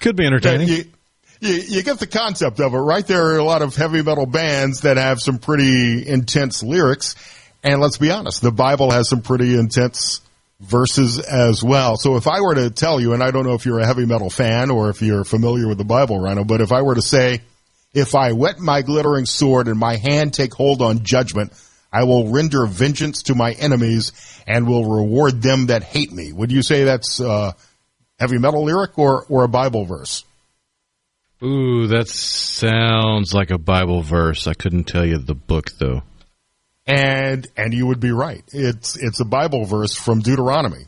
Could be entertaining. You get the concept of it, right? There are a lot of heavy metal bands that have some pretty intense lyrics, and let's be honest, the Bible has some pretty intense verses as well. So if I were to tell you, and I don't know if you're a heavy metal fan or if you're familiar with the Bible, Rhino, but if I were to say, if I whet my glittering sword and my hand take hold on judgment, I will render vengeance to my enemies and will reward them that hate me. Would you say that's a heavy metal lyric or a Bible verse? Ooh, that sounds like a Bible verse. I couldn't tell you the book, though. And you would be right. It's a Bible verse from Deuteronomy.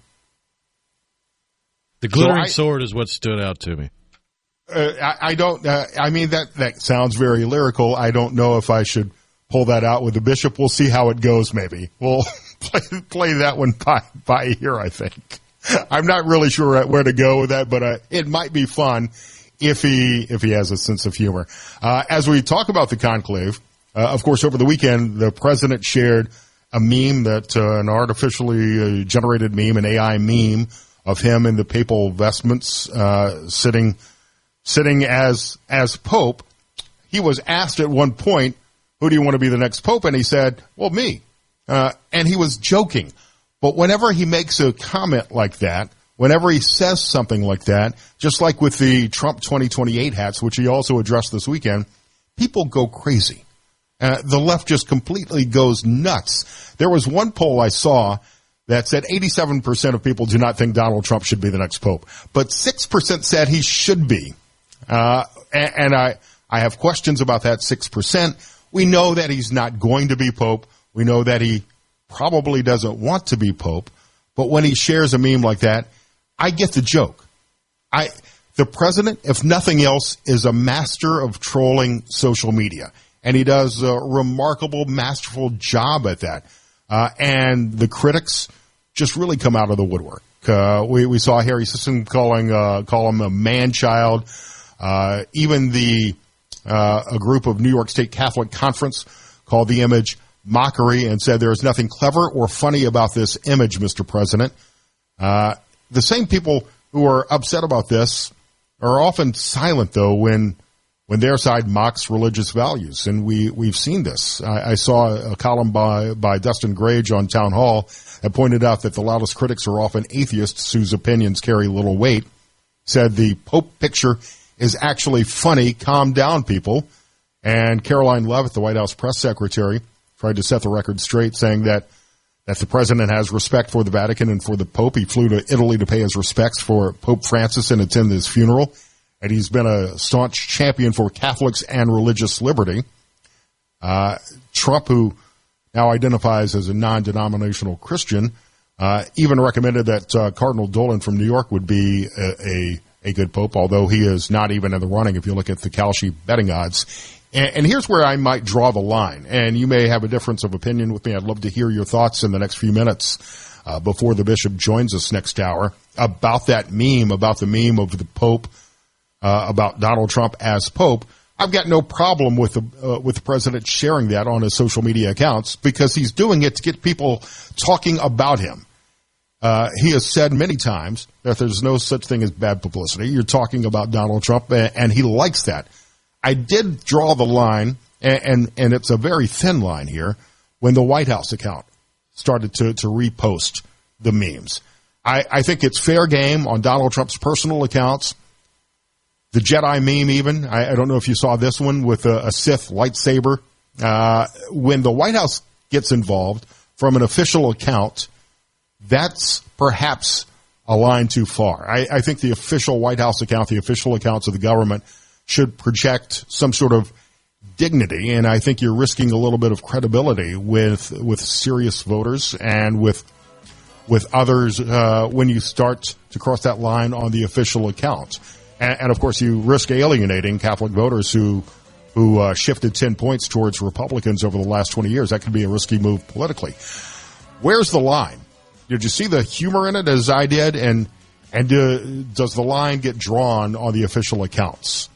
The glittering sword is what stood out to me. I mean, that sounds very lyrical. I don't know if I should pull that out with the bishop. We'll see how it goes, maybe. We'll play that one by ear, I think. I'm not really sure where to go with that, but it might be fun if he has a sense of humor. As we talk about the conclave, of course, over the weekend, the president shared a meme an artificially generated meme, an AI meme of him in the papal vestments, sitting as Pope. He was asked at one point, who do you want to be the next Pope? And he said, well, me. And he was joking. But whenever he makes a comment like that, whenever he says something like that, just like with the Trump 2028 hats, which he also addressed this weekend, people go crazy. The left just completely goes nuts. There was one poll I saw that said 87% of people do not think Donald Trump should be the next pope, but 6% said he should be. And I have questions about that 6%. We know that he's not going to be pope. We know that he probably doesn't want to be pope. But when he shares a meme like that, I get the joke. The president, if nothing else, is a master of trolling social media. And he does a remarkable, masterful job at that. And the critics just really come out of the woodwork. We saw Harry Sisson call him a man-child. Even a group of New York State Catholic Conference called the image mockery and said there is nothing clever or funny about this image, Mr. President. The same people who are upset about this are often silent, though, when their side mocks religious values, and we've seen this. I saw a column by Dustin Grage on Town Hall that pointed out that the loudest critics are often atheists whose opinions carry little weight. Said the Pope picture is actually funny. Calm down, people. And Caroline Leavitt, the White House press secretary, tried to set the record straight, saying that the president has respect for the Vatican and for the Pope. He flew to Italy to pay his respects for Pope Francis and attend his funeral. And he's been a staunch champion for Catholics and religious liberty. Trump, who now identifies as a non-denominational Christian, even recommended that Cardinal Dolan from New York would be a good pope, although he is not even in the running if you look at the Kalshi betting odds. And here's where I might draw the line, and you may have a difference of opinion with me. I'd love to hear your thoughts in the next few minutes before the bishop joins us next hour about that meme, about the meme of the Pope, about Donald Trump as Pope. I've got no problem with the president sharing that on his social media accounts because he's doing it to get people talking about him. He has said many times that there's no such thing as bad publicity. You're talking about Donald Trump, and he likes that. I did draw the line, and it's a very thin line here, when the White House account started to repost the memes. I think it's fair game on Donald Trump's personal accounts. The Jedi meme even, I don't know if you saw this one with a Sith lightsaber. When the White House gets involved from an official account, that's perhaps a line too far. I think the official White House account, the official accounts of the government, should project some sort of dignity, and I think you're risking a little bit of credibility with serious voters and with others when you start to cross that line on the official account. And of course, you risk alienating Catholic voters who shifted 10 points towards Republicans over the last 20 years. That could be a risky move politically. Where's the line? Did you see the humor in it as I did? And does the line get drawn on the official accounts?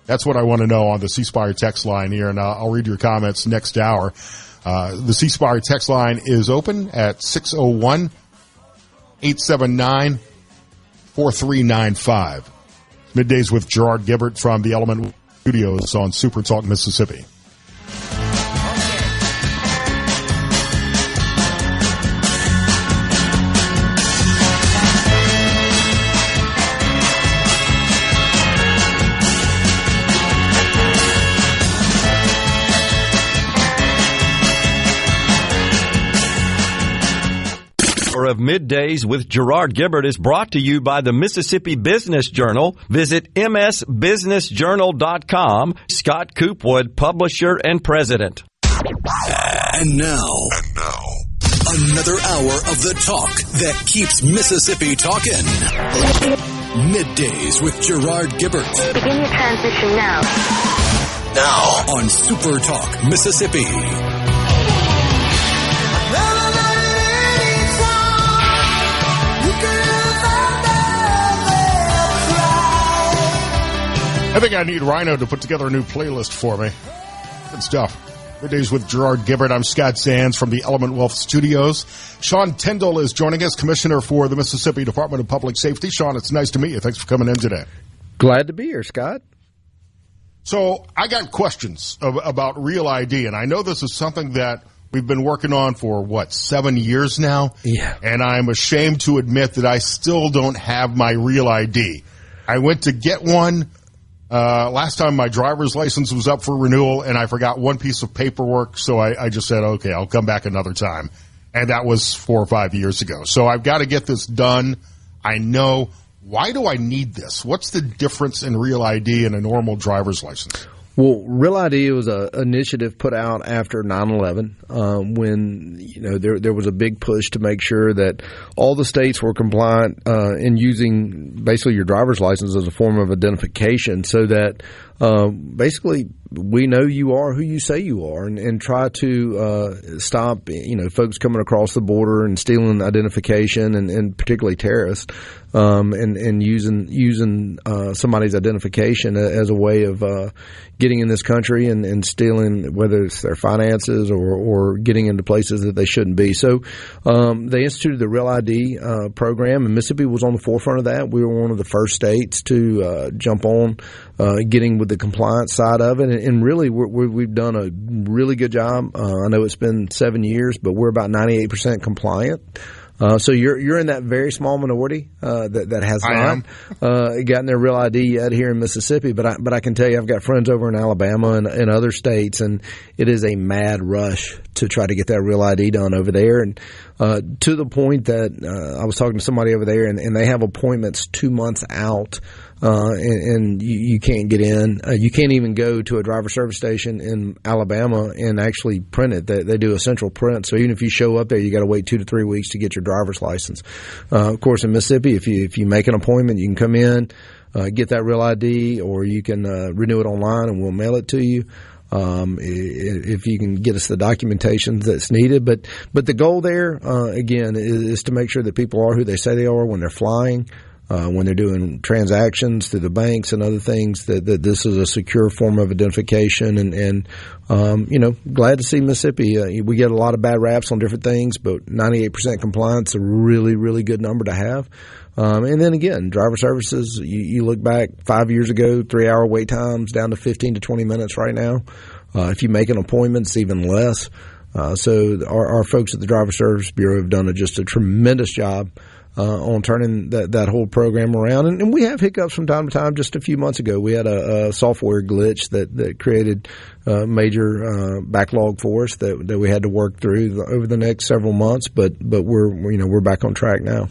That's what I want to know on the C Spire text line here, and I'll read your comments next hour. The C Spire text line is open at 601-879-4395. Middays with Gerard Gibert from the Element Studios on SuperTalk, Mississippi. Of Middays with Gerard Gibert is brought to you by the Mississippi Business Journal. Visit msbusinessjournal.com. Scott Coopwood, publisher and president. And now, another hour of the talk that keeps Mississippi talking. Middays with Gerard Gibert. Begin your transition now. Now on SuperTalk, Mississippi. I think I need Rhino to put together a new playlist for me. Good stuff. Middays with Gerard Gibert. I'm Scott Sands from the Element Wealth Studios. Sean Tindell is joining us, Commissioner for the Mississippi Department of Public Safety. Sean, it's nice to meet you. Thanks for coming in today. Glad to be here, Scott. So I got questions about Real ID, and I know this is something that we've been working on for, 7 years now? Yeah. And I'm ashamed to admit that I still don't have my Real ID. I went to get one. Last time my driver's license was up for renewal, and I forgot one piece of paperwork, so I just said, okay, I'll come back another time. And that was 4 or 5 years ago. So I've got to get this done. I know. Why do I need this? What's the difference in Real ID and a normal driver's license? Well, Real ID was an initiative put out after 9/11 when there was a big push to make sure that all the states were compliant in using basically your driver's license as a form of identification, so that basically we know you are who you say you are, and try to stop folks coming across the border and stealing identification, and particularly terrorists, and using somebody's identification as a way of getting in this country and stealing, whether it's their finances or getting into places that they shouldn't be. So they instituted the Real ID program, and Mississippi was on the forefront of that. We were one of the first states to jump on getting with the compliance side of it, and really we've done a really good job. I know it's been 7 years, but we're about 98% compliant. So you're in that very small minority that has not gotten their Real ID yet here in Mississippi. But I can tell you, I've got friends over in Alabama and other states, and it is a mad rush to try to get that Real ID done over there. And to the point that I was talking to somebody over there, and they have appointments 2 months out. And you can't get in. You can't even go to a driver service station in Alabama and actually print it. They do a central print. So even if you show up there, you got to wait 2 to 3 weeks to get your driver's license. Of course, in Mississippi, if you make an appointment, you can come in, get that Real ID, or you can renew it online and we'll mail it to you. if you can get us the documentation that's needed. But the goal there, again, is to make sure that people are who they say they are when they're flying, when they're doing transactions through the banks and other things, that this is a secure form of identification. And glad to see Mississippi. We get a lot of bad raps on different things, but 98% compliance is a really, really good number to have. And then again, driver services, you look back 5 years ago, 3-hour wait times down to 15 to 20 minutes right now. If you make an appointment, it's even less. So our folks at the Driver Service Bureau have done just a tremendous job on turning that whole program around. And we have hiccups from time to time. Just a few months ago, we had a software glitch that created a major backlog for us that we had to work through over the next several months. But we're back on track now.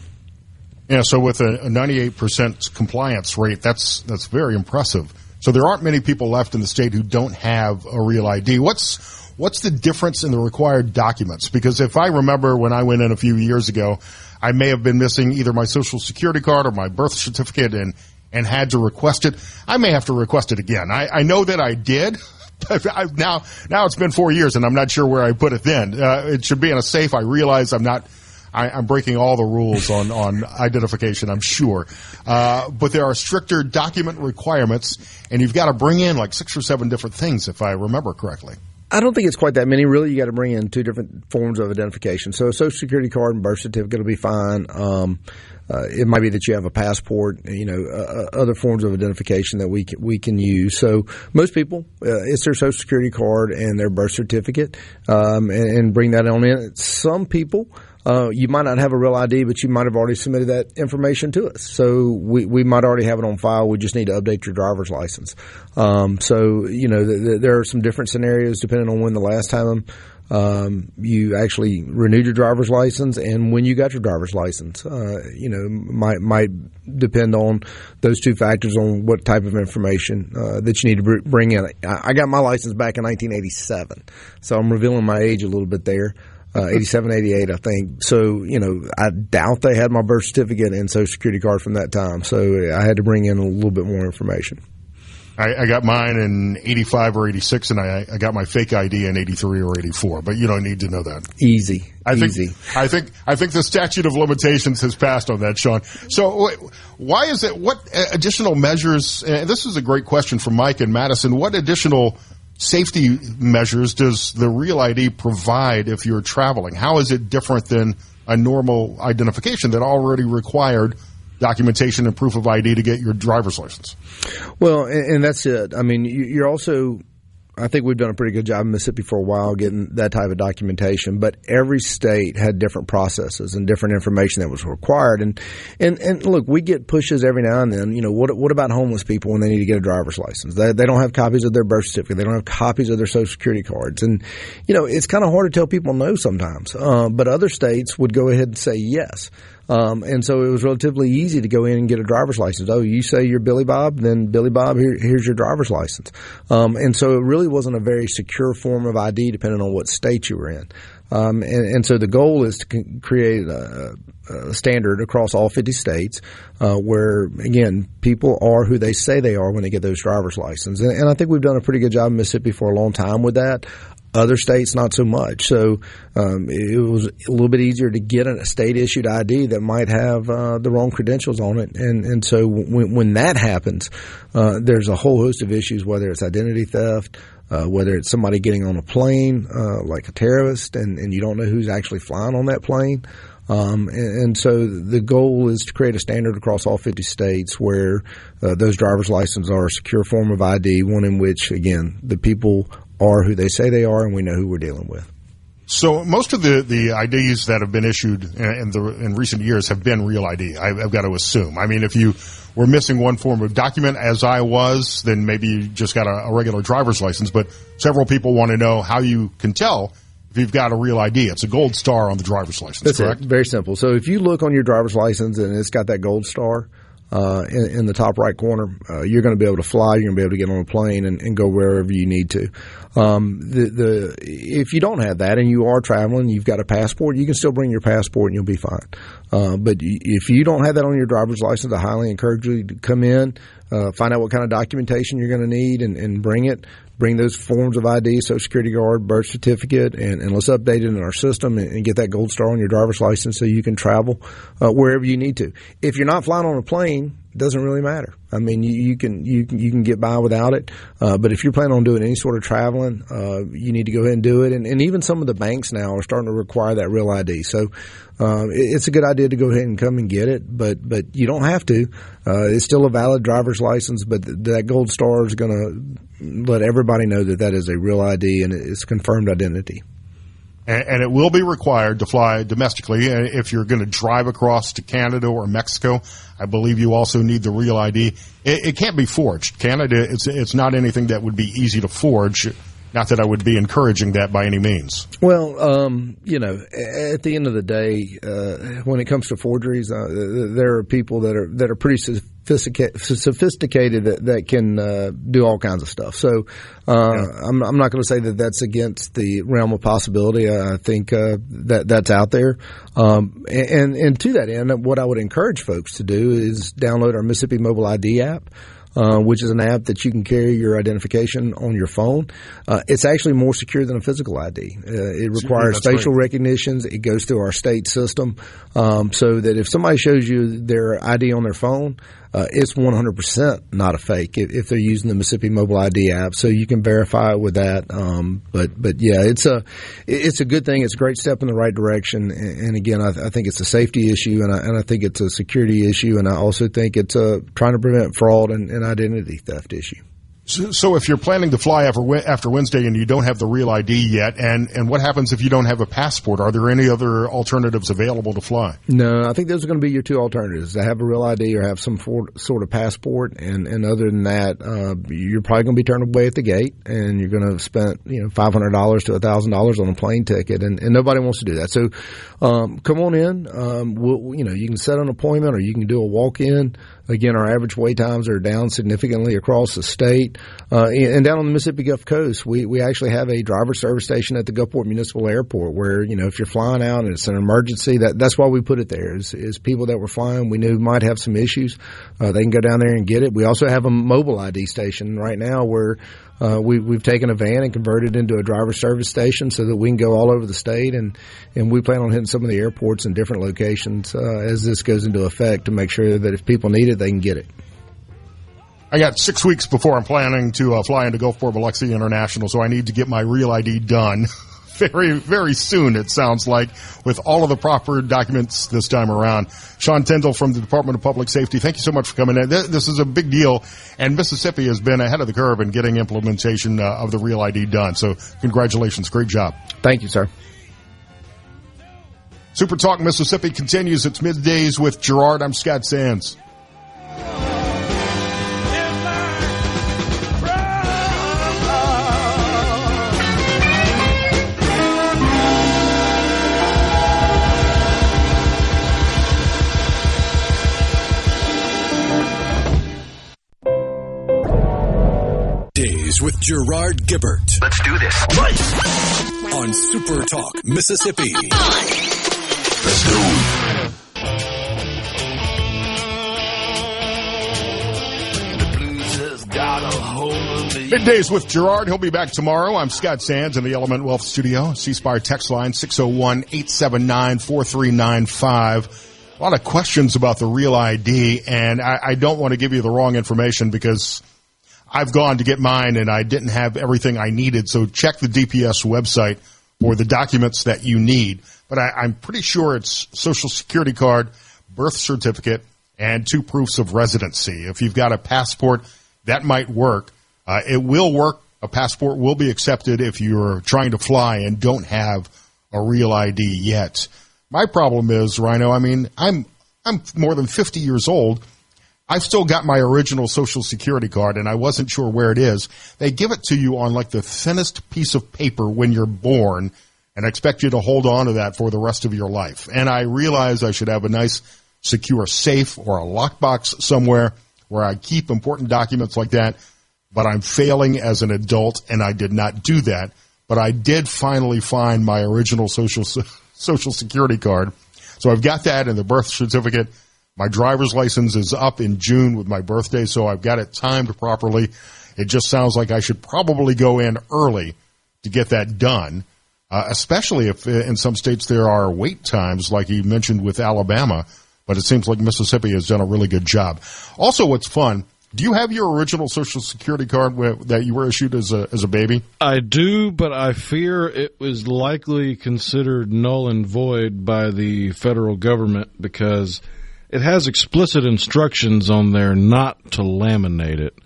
Yeah, so with a 98% compliance rate, that's very impressive. So there aren't many people left in the state who don't have a real ID. What's the difference in the required documents? Because if I remember when I went in a few years ago, I may have been missing either my Social Security card or my birth certificate and had to request it. I may have to request it again. I know that I did. Now it's been 4 years and I'm not sure where I put it then. It should be in a safe. I realize I'm breaking all the rules on identification, I'm sure. But there are stricter document requirements, and you've got to bring in like 6 or 7 different things, if I remember correctly. I don't think it's quite that many. Really, you got to bring in 2 different forms of identification. So a Social Security card and birth certificate will be fine. It might be that you have a passport, other forms of identification that we can use. So most people, it's their Social Security card and their birth certificate, and bring that on in. Some people, you might not have a real ID, but you might have already submitted that information to us. So we might already have it on file. We just need to update your driver's license. There are some different scenarios depending on when the last time you actually renewed your driver's license and when you got your driver's license. Might depend on those 2 factors on what type of information that you need to bring in. I got my license back in 1987, so I'm revealing my age a little bit there. 87, 88, I think. So, I doubt they had my birth certificate and Social Security card from that time. So I had to bring in a little bit more information. I got mine in 85 or 86, and I got my fake ID in 83 or 84, but you don't need to know that. Easy. I think the statute of limitations has passed on that, Sean. So why is it, what additional measures, and this is a great question from Mike in Madison, what additional safety measures does the Real ID provide if you're traveling? How is it different than a normal identification that already required documentation and proof of ID to get your driver's license? Well, and that's it. I mean, you're also, I think we've done a pretty good job in Mississippi for a while getting that type of documentation, but every state had different processes and different information that was required. And look, we get pushes every now and then. What about homeless people when they need to get a driver's license? They don't have copies of their birth certificate. They don't have copies of their Social Security cards. And, it's kind of hard to tell people no sometimes. But other states would go ahead and say yes. And so it was relatively easy to go in and get a driver's license. Oh, you say you're Billy Bob, then Billy Bob, here's your driver's license. And so it really wasn't a very secure form of ID depending on what state you were in. And so the goal is to create a standard across all 50 states where, again, people are who they say they are when they get those driver's licenses. And I think we've done a pretty good job in Mississippi for a long time with that. Other states, not so much. So it was a little bit easier to get a state-issued ID that might have the wrong credentials on it. And so when that happens, there's a whole host of issues, whether it's identity theft, whether it's somebody getting on a plane like a terrorist and you don't know who's actually flying on that plane. And so the goal is to create a standard across all 50 states where those driver's licenses are a secure form of ID, one in which, again, the people are who they say they are and we know who we're dealing with. So most of the IDs that have been issued in recent years have been Real ID, I've got to assume. I mean, if you were missing one form of document, as I was, then maybe you just got a regular driver's license. But several people want to know how you can tell if you've got a Real ID. It's a gold star on the driver's license, That's correct? It. Very simple. So if you look on your driver's license and it's got that gold star in the top right corner, you're going to be able to fly. You're going to be able to get on a plane and go wherever you need to. If you don't have that and you are traveling, you've got a passport, you can still bring your passport and you'll be fine. But if you don't have that on your driver's license, I highly encourage you to come in, find out what kind of documentation you're going to need and bring it. bring those forms of ID, Social Security card, birth certificate, and let's update it in our system and get that gold star on your driver's license so you can travel wherever you need to. If you're not flying on a plane, it doesn't really matter. I mean, you can get by without it. But if you're planning on doing any sort of traveling, you need to go ahead and do it. And even some of the banks now are starting to require that real ID. So it's a good idea to go ahead and come and get it, but you don't have to. It's still a valid driver's license, but that gold star is going to let everybody know that is a real ID and it's confirmed identity. And it will be required to fly domestically. If you're going to drive across to Canada or Mexico, I believe you also need the real ID. It can't be forged. Canada, it's not anything that would be easy to forge. Not that I would be encouraging that by any means. Well, at the end of the day, when it comes to forgeries, there are people that are pretty sophisticated that can do all kinds of stuff. So I'm not going to say that that's against the realm of possibility. I think that's out there. And to that end, what I would encourage folks to do is download our Mississippi Mobile ID app. Which is an app that you can carry your identification on your phone. It's actually more secure than a physical ID. It requires facial recognitions. It goes through our state system, so that if somebody shows you their ID on their phone, it's 100% not a fake if they're using the Mississippi Mobile ID app. So you can verify it with that. But yeah, it's a good thing. It's a great step in the right direction. And again, I think it's a safety issue, and I think it's a security issue, and I also think it's trying to prevent fraud and identity theft issue. So if you're planning to fly after Wednesday and you don't have the real ID yet, and what happens if you don't have a passport? Are there any other alternatives available to fly? No, I think those are going to be your two alternatives: to have a real ID or have some sort of passport. And other than that, you're probably going to be turned away at the gate, and you're going to have spent $500 to $1,000 on a plane ticket, and nobody wants to do that. So come on in. You can set an appointment or you can do a walk-in. Again, our average wait times are down significantly across the state. And down on the Mississippi Gulf Coast, we actually have a driver service station at the Gulfport Municipal Airport where, if you're flying out and it's an emergency, that's why we put it there is people that were flying we knew might have some issues. They can go down there and get it. We also have a mobile ID station right now where we've taken a van and converted it into a driver service station so that we can go all over the state, and we plan on hitting some of the airports in different locations as this goes into effect to make sure that if people need it, they can get it. I got 6 weeks before I'm planning to fly into Gulfport Biloxi International, so I need to get my real ID done very, very soon, it sounds like, with all of the proper documents this time around. Sean Tindell from the Department of Public Safety, thank you so much for coming in. This is a big deal, and Mississippi has been ahead of the curve in getting implementation of the real ID done. So congratulations. Great job. Thank you, sir. SuperTalk Mississippi continues its middays with Gerard. I'm Scott Sands. With Gerard Gibert. Let's do this. On SuperTalk Mississippi. Let's go. The blues has got a hold of me. Middays with Gerard. He'll be back tomorrow. I'm Scott Sands in the Element Wealth Studio. C-Spire text line 601-879-4395. A lot of questions about the real ID, and I don't want to give you the wrong information because I've gone to get mine and I didn't have everything I needed. So check the DPS website for the documents that you need. But I'm pretty sure it's Social Security card, birth certificate, and 2 proofs of residency. If you've got a passport, that might work. It will work. A passport will be accepted if you're trying to fly and don't have a real ID yet. My problem is, Rhino, I'm more than 50 years old. I've still got my original Social Security card, and I wasn't sure where it is. They give it to you on like the thinnest piece of paper when you're born and expect you to hold on to that for the rest of your life. And I realize I should have a nice, secure safe or a lockbox somewhere where I keep important documents like that, but I'm failing as an adult, and I did not do that. But I did finally find my original Social Security card. So I've got that and the birth certificate. My driver's license is up in June with my birthday, so I've got it timed properly. it just sounds like I should probably go in early to get that done, especially if in some states there are wait times, like you mentioned with Alabama. But it seems like Mississippi has done a really good job. Also, what's fun, do you have your original Social Security card that you were issued as a baby? I do, but I fear it was likely considered null and void by the federal government because it has explicit instructions on there not to laminate it.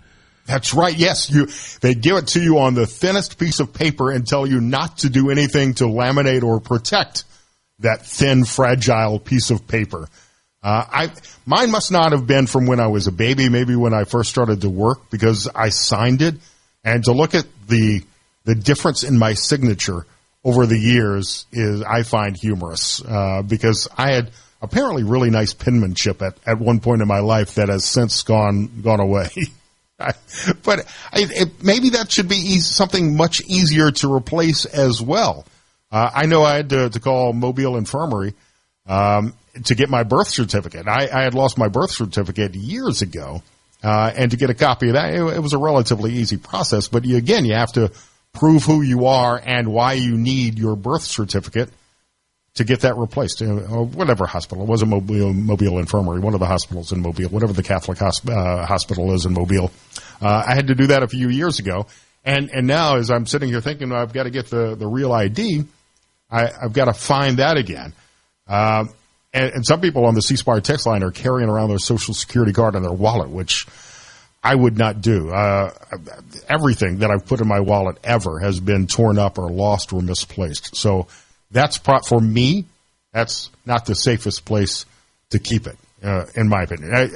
That's right. Yes, they give it to you on the thinnest piece of paper and tell you not to do anything to laminate or protect that thin, fragile piece of paper. Mine must not have been from when I was a baby, maybe when I first started to work, because I signed it. And to look at the difference in my signature over the years is, I find, humorous, because I had apparently really nice penmanship at one point in my life that has since gone away. But maybe that should be something much easier to replace as well. I know I had to call Mobile Infirmary to get my birth certificate. I had lost my birth certificate years ago, and to get a copy of that, it was a relatively easy process. But you have to prove who you are and why you need your birth certificate to get that replaced. Whatever hospital. It wasn't Mobile Infirmary, one of the hospitals in Mobile, whatever the Catholic hospital is in Mobile. I had to do that a few years ago. And now, as I'm sitting here thinking, I've got to get the real ID, I've got to find that again. And some people on the C-Spire text line are carrying around their Social Security card in their wallet, which I would not do. Everything that I've put in my wallet ever has been torn up or lost or misplaced. So that's for me, that's not the safest place to keep it, in my opinion.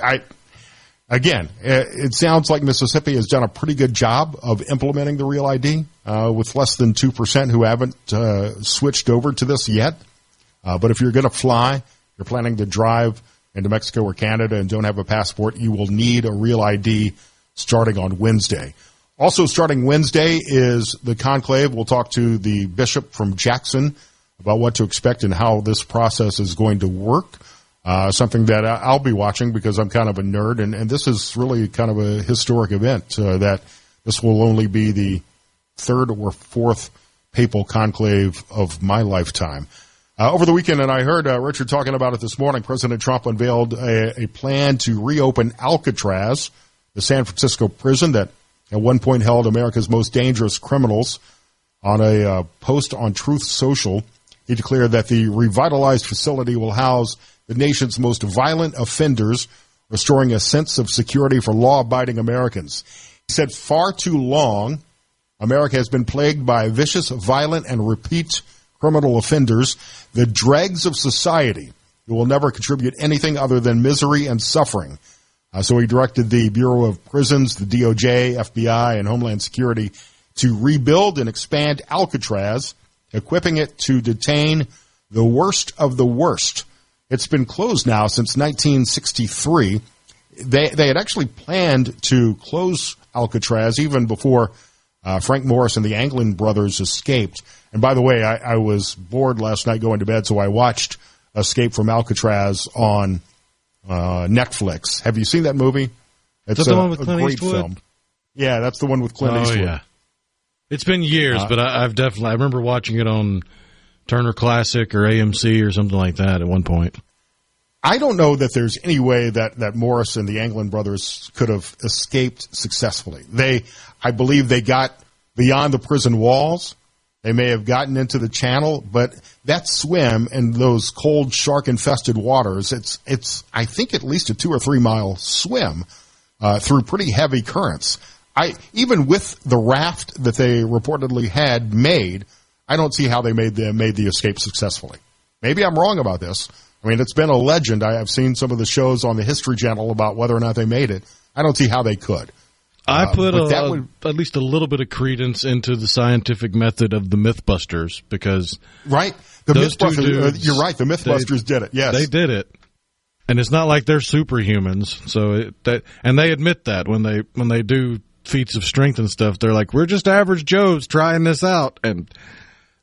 Again, it sounds like Mississippi has done a pretty good job of implementing the Real ID, with less than 2% who haven't switched over to this yet. But if you're going to fly, you're planning to drive into Mexico or Canada and don't have a passport, you will need a Real ID starting on Wednesday. Also starting Wednesday is the conclave. We'll talk to the bishop from Jackson about what to expect and how this process is going to work. Something that I'll be watching because I'm kind of a nerd, and this is really kind of a historic event, that this will only be the third or fourth papal conclave of my lifetime. Over the weekend, and I heard Richard talking about it this morning, President Trump unveiled a plan to reopen Alcatraz, the San Francisco prison that at one point held America's most dangerous criminals. On a post on Truth Social, he declared that the revitalized facility will house the nation's most violent offenders, restoring a sense of security for law-abiding Americans. He said, far too long, America has been plagued by vicious, violent, and repeat criminal offenders, the dregs of society who will never contribute anything other than misery and suffering. So he directed the Bureau of Prisons, the DOJ, FBI, and Homeland Security to rebuild and expand Alcatraz, equipping it to detain the worst of the worst. It's been closed now since 1963. They had actually planned to close Alcatraz even before Frank Morris and the Anglin brothers escaped. And by the way, I was bored last night going to bed, so I watched Escape from Alcatraz on Netflix. Have you seen that movie? It's the one with Clint Eastwood? Film. Yeah, that's the one with Clint Eastwood. Yeah. It's been years, but I remember watching it on Turner Classic or AMC or something like that at one point. I don't know that there's any way that Morris and the Anglin brothers could have escaped successfully. I believe they got beyond the prison walls. They may have gotten into the channel, but that swim in those cold, shark-infested waters, it's I think at least a 2 or 3 mile swim through pretty heavy currents. Even with the raft that they reportedly had made, I don't see how they made the escape successfully. Maybe I'm wrong about this. I mean, it's been a legend. I have seen some of the shows on the History Channel about whether or not they made it. I don't see how they could. I put at least a little bit of credence into the scientific method of the Mythbusters because right, the Mythbusters. You're right. The Mythbusters did it. Yes, they did it, and it's not like they're superhumans. So and they admit that when they do feats of strength and stuff, they're like, we're just average Joes trying this out, and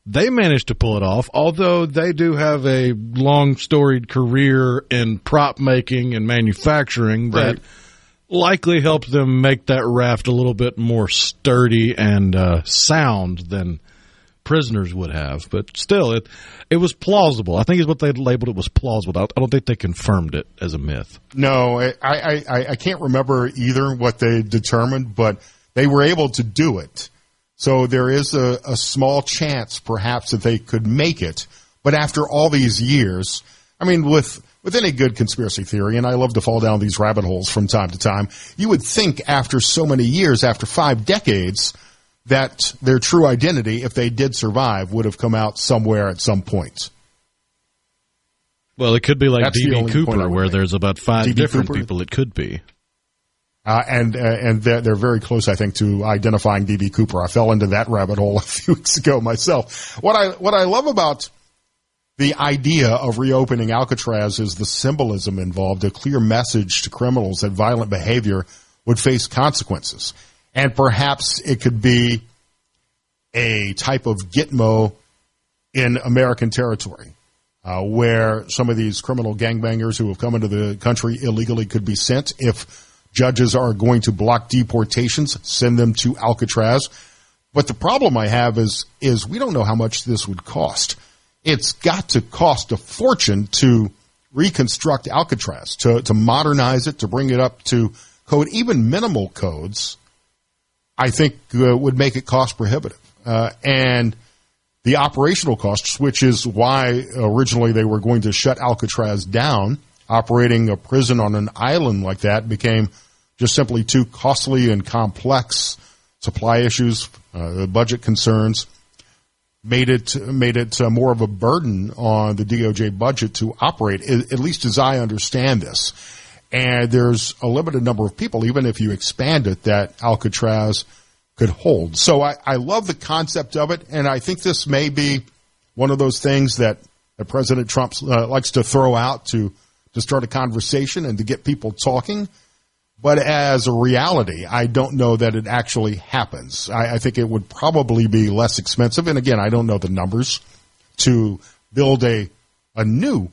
they managed to pull it off. Although they do have a long storied career in prop making and manufacturing that. Right. likely helped them make that raft a little bit more sturdy and sound than prisoners would have. But still, it was plausible. I think is what they labeled it was plausible. I don't think they confirmed it as a myth. No, I can't remember either what they determined, but they were able to do it. So there is a small chance, perhaps, that they could make it. But after all these years, I mean, with any good conspiracy theory, and I love to fall down these rabbit holes from time to time, you would think after so many years, after 5 decades, that their true identity, if they did survive, would have come out somewhere at some point. Well, it could be like D.B. Cooper, where there's about 5 different people it could be. And they're very close, I think, to identifying D.B. Cooper. I fell into that rabbit hole a few weeks ago myself. What I love about the idea of reopening Alcatraz is the symbolism involved, a clear message to criminals that violent behavior would face consequences. And perhaps it could be a type of Gitmo in American territory, where some of these criminal gangbangers who have come into the country illegally could be sent. If judges are going to block deportations, send them to Alcatraz. But the problem I have is we don't know how much this would cost. It's got to cost a fortune to reconstruct Alcatraz, to modernize it, to bring it up to code. Even minimal codes, I think, would make it cost prohibitive. And the operational costs, which is why originally they were going to shut Alcatraz down, operating a prison on an island like that became just simply too costly and complex. Supply issues, budget concerns, made it more of a burden on the DOJ budget to operate, at least as I understand this. And there's a limited number of people, even if you expand it, that Alcatraz could hold. So I love the concept of it, and I think this may be one of those things that President Trump likes to throw out to start a conversation and to get people talking. But as a reality, I don't know that it actually happens. I think it would probably be less expensive. And again, I don't know the numbers to build a new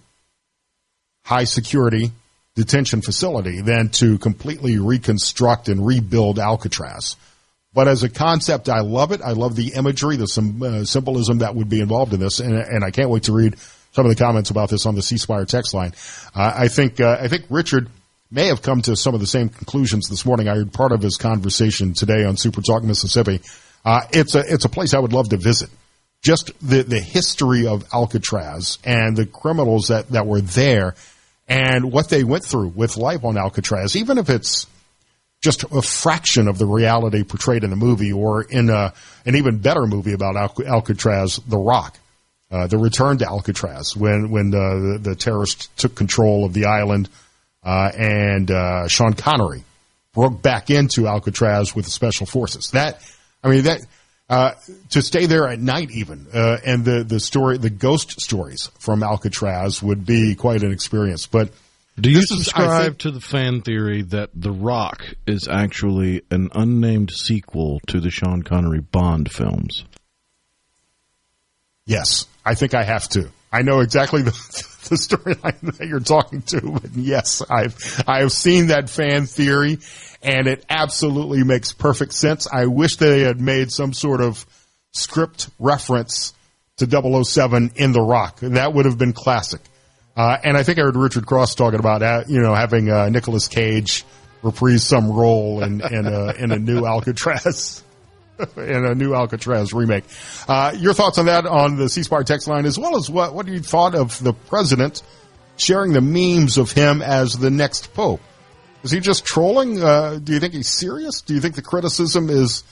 high security detention facility than to completely reconstruct and rebuild Alcatraz. But as a concept, I love it. I love the imagery, the symbolism that would be involved in this. And I can't wait to read some of the comments about this on the C Spire text line. I think Richard may have come to some of the same conclusions this morning. I heard part of his conversation today on SuperTalk Mississippi. It's a place I would love to visit. Just the history of Alcatraz and the criminals that were there and what they went through with life on Alcatraz, even if it's just a fraction of the reality portrayed in the movie or in an even better movie about Alcatraz, The Rock. The return to Alcatraz when the terrorists took control of the island, and Sean Connery broke back into Alcatraz with the special forces. To stay there at night even, and the ghost stories from Alcatraz would be quite an experience. But do you subscribe to the fan theory that The Rock is actually an unnamed sequel to the Sean Connery Bond films? Yes, I think I have to. I know exactly the storyline that you're talking to, but yes, I have seen that fan theory, and it absolutely makes perfect sense. I wish they had made some sort of script reference to 007 in The Rock. That would have been classic. And I think I heard Richard Cross talking about having Nicolas Cage reprise some role in a new Alcatraz. In a new Alcatraz remake. Your thoughts on that on the C Spire text line, as well as what you thought of the president sharing the memes of him as the next pope. Is he just trolling? Do you think he's serious? Do you think the criticism is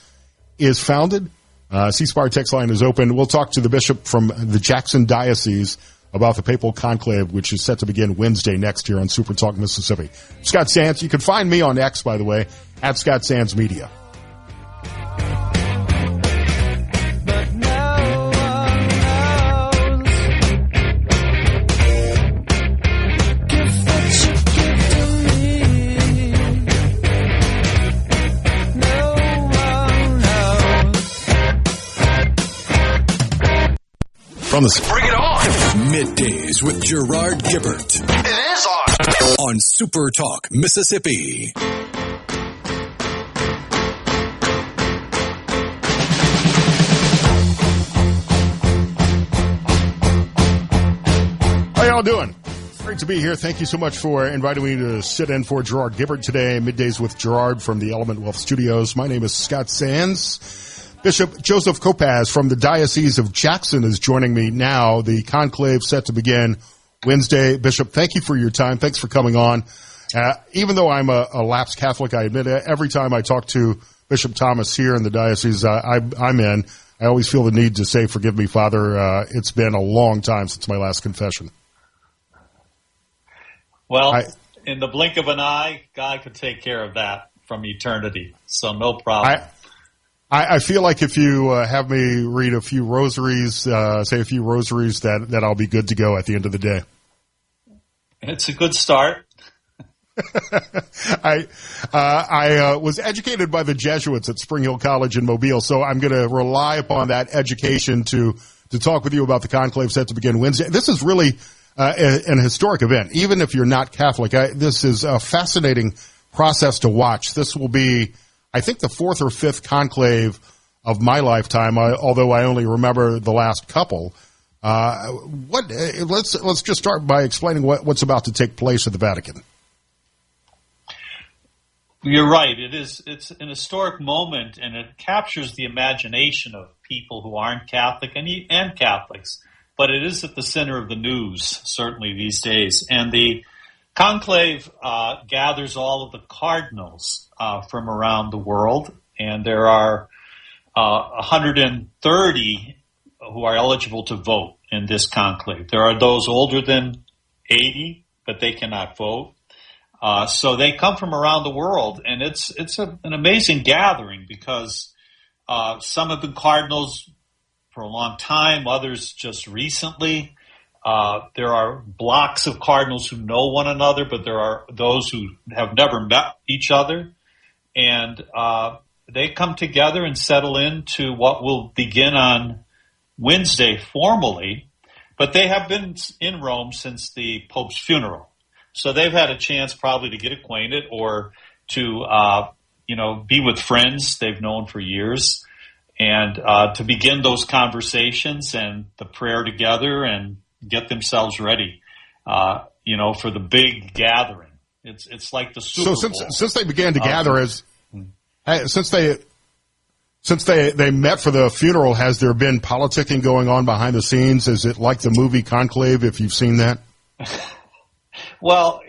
founded? C Spire text line is open. We'll talk to the bishop from the Jackson Diocese about the papal conclave, which is set to begin Wednesday next year on SuperTalk Mississippi. Scott Sands. You can find me on X, by the way, at Scott Sands Media. Bring it on! Middays with Gerard Gibert. It is on! On SuperTalk Mississippi. y'all doing? Great to be here. Thank you so much for inviting me to sit in for Gerard Gibert today. Middays with Gerard from the Element Wealth Studios. My name is Scott Sands. Bishop Joseph Kopacz from the Diocese of Jackson is joining me now. The conclave set to begin Wednesday. Bishop, thank you for your time. Thanks for coming on. Even though I'm a lapsed Catholic, I admit every time I talk to Bishop Thomas here in the diocese I'm in, I always feel the need to say, forgive me, Father. It's been a long time since my last confession. Well, in the blink of an eye, God could take care of that from eternity, so no problem. I feel like if you have me read a few rosaries, say a few rosaries, that I'll be good to go at the end of the day. It's a good start. I was educated by the Jesuits at Spring Hill College in Mobile, so I'm going to rely upon that education to talk with you about the conclave set to begin Wednesday. This is really an historic event, even if you're not Catholic. This is a fascinating process to watch. This will be, I think, the fourth or fifth conclave of my lifetime, although I only remember the last couple. Let's just start by explaining what's about to take place at the Vatican. You're right. It's an historic moment, and it captures the imagination of people who aren't Catholic and Catholics. But it is at the center of the news, certainly these days. And the conclave gathers all of the cardinals from around the world, and there are 130 who are eligible to vote in this conclave. There are those older than 80, but they cannot vote. So they come from around the world, and it's an amazing gathering because some have been cardinals for a long time, others just recently. There are blocks of cardinals who know one another, but there are those who have never met each other. And they come together and settle into what will begin on Wednesday formally, but they have been in Rome since the Pope's funeral. So they've had a chance probably to get acquainted or to, be with friends they've known for years. And to begin those conversations and the prayer together and get themselves ready, for the big gathering. It's like the Super Bowl. So since they began to gather, since they met for the funeral, has there been politicking going on behind the scenes? Is it like the movie Conclave, if you've seen that? Well,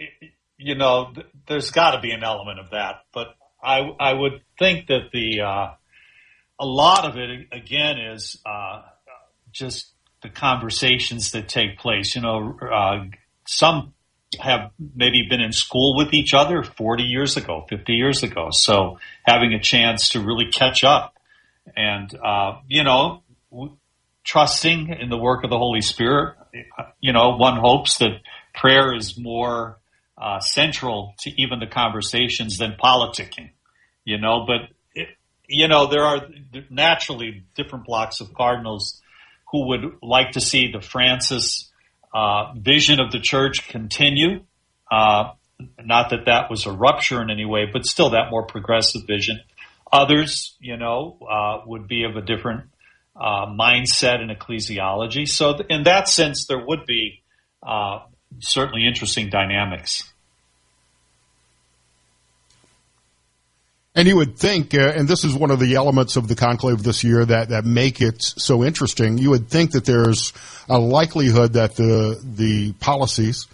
there's got to be an element of that, but I would think that a lot of it, again, is just the conversations that take place. Some have maybe been in school with each other 40 years ago, 50 years ago. So having a chance to really catch up and, trusting in the work of the Holy Spirit, one hopes that prayer is more central to even the conversations than politicking, but there are naturally different blocks of cardinals who would like to see the Francis vision of the church continue. Not that was a rupture in any way, but still that more progressive vision. Others, would be of a different mindset and ecclesiology. So in that sense, there would be certainly interesting dynamics. And you would think, and this is one of the elements of the conclave this year that make it so interesting, you would think that there's a likelihood that the policies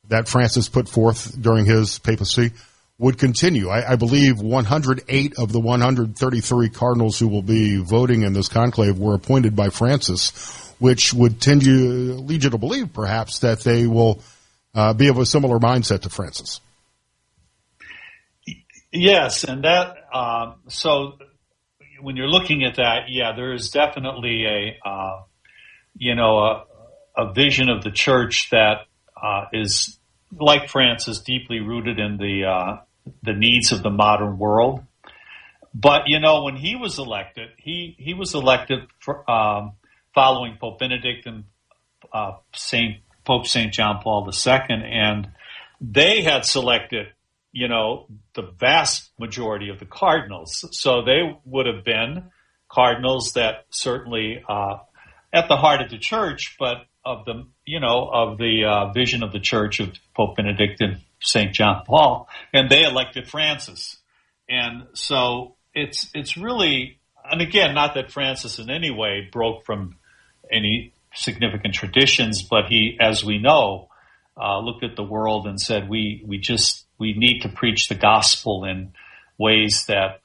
that Francis put forth during his papacy would continue. I believe 108 of the 133 cardinals who will be voting in this conclave were appointed by Francis, which would lead you to believe, perhaps, that they will be of a similar mindset to Francis. Yes, and that so when you're looking at that, there is definitely a vision of the church that is like Francis, deeply rooted in the needs of the modern world. But when he was elected, he was elected following Pope Benedict and Pope St. John Paul II, and they had selected the vast majority of the cardinals. So they would have been cardinals that certainly at the heart of the church, but vision of the Church of Pope Benedict and St. John Paul, and they elected Francis. And so it's really, and again, not that Francis in any way broke from any significant traditions, but he, as we know, looked at the world and said, we need to preach the gospel in ways that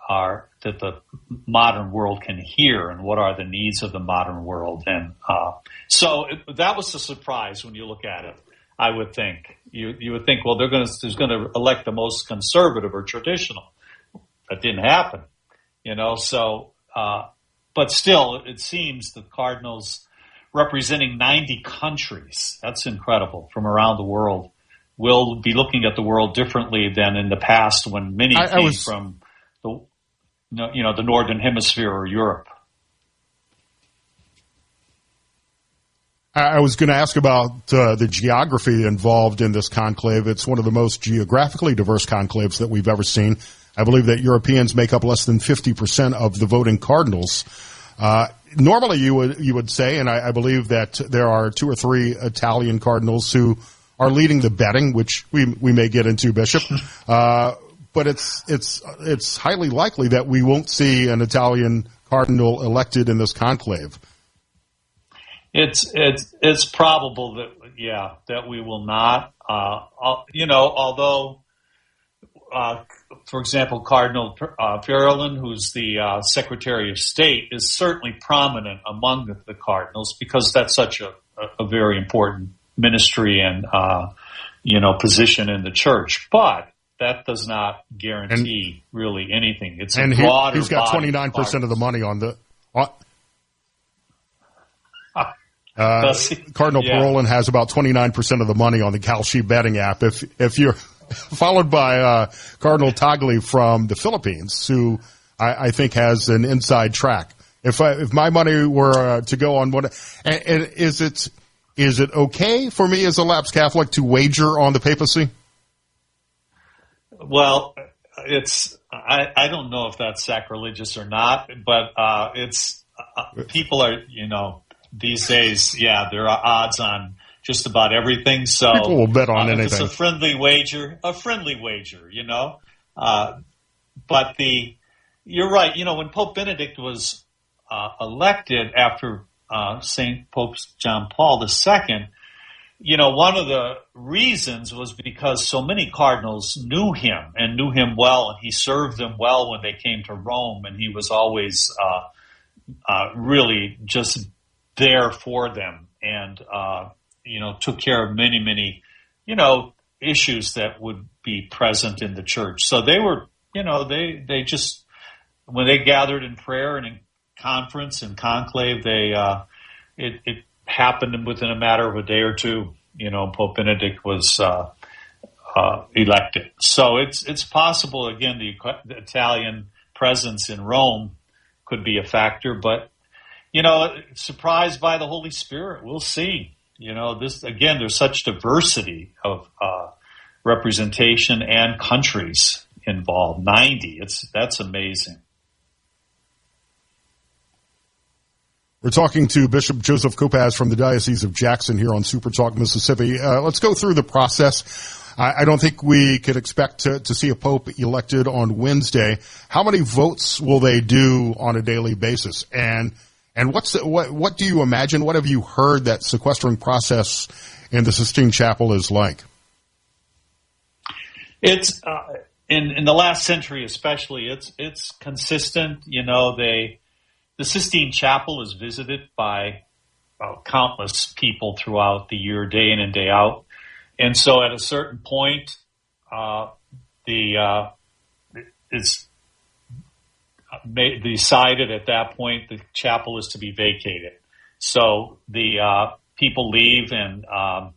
the modern world can hear, and what are the needs of the modern world. And so that was a surprise when you look at it. I would think you would think, well, they're going to elect the most conservative or traditional. That didn't happen, So, but still, it seems the cardinals, representing 90 countries, that's incredible, from around the world, will be looking at the world differently than in the past when many came from the Northern Hemisphere or Europe. I was going to ask about the geography involved in this conclave. It's one of the most geographically diverse conclaves that we've ever seen. I believe that Europeans make up less than 50% of the voting cardinals. Normally, you would say, and I believe that there are 2 or 3 Italian cardinals who are leading the betting, which we may get into, Bishop. But it's highly likely that we won't see an Italian cardinal elected in this conclave. It's probable that we will not. Although. For example, Cardinal Ferrelin, who's the Secretary of State, is certainly prominent among the cardinals because that's such a very important ministry and position in the church. But that does not guarantee really anything. It's a broader. He's got 29% of the money on the. Cardinal Ferrelin has about 29% of the money on the Kalshi betting app. If you're followed by Cardinal Tagle from the Philippines, who I think has an inside track. If my money were to go on one, and is it okay for me as a lapsed Catholic to wager on the papacy? Well, I don't know if that's sacrilegious or not, but it's people are these days. Yeah, there are odds on just about everything. So people will bet on anything. It's a friendly wager. But you're right. When Pope Benedict was elected after St. Pope John Paul II, one of the reasons was because so many cardinals knew him well, and he served them well when they came to Rome, and he was always really just there for them, and took care of many, many, issues that would be present in the church. So they were, they just, when they gathered in prayer and in conference and conclave, it happened within a matter of a day or two. Pope Benedict was elected. So it's possible, again, the Italian presence in Rome could be a factor, but, surprised by the Holy Spirit. We'll see. There's such diversity of representation and countries involved. 90. That's amazing. We're talking to Bishop Joseph Kopacz from the Diocese of Jackson here on SuperTalk, Mississippi. Let's go through the process. I don't think we could expect to see a pope elected on Wednesday. How many votes will they do on a daily basis? And what do you imagine? What have you heard that sequestering process in the Sistine Chapel is like? It's in the last century, especially. It's consistent. The Sistine Chapel is visited by countless people throughout the year, day in and day out, and so at a certain point, it's decided at that point the chapel is to be vacated. So the people leave, and I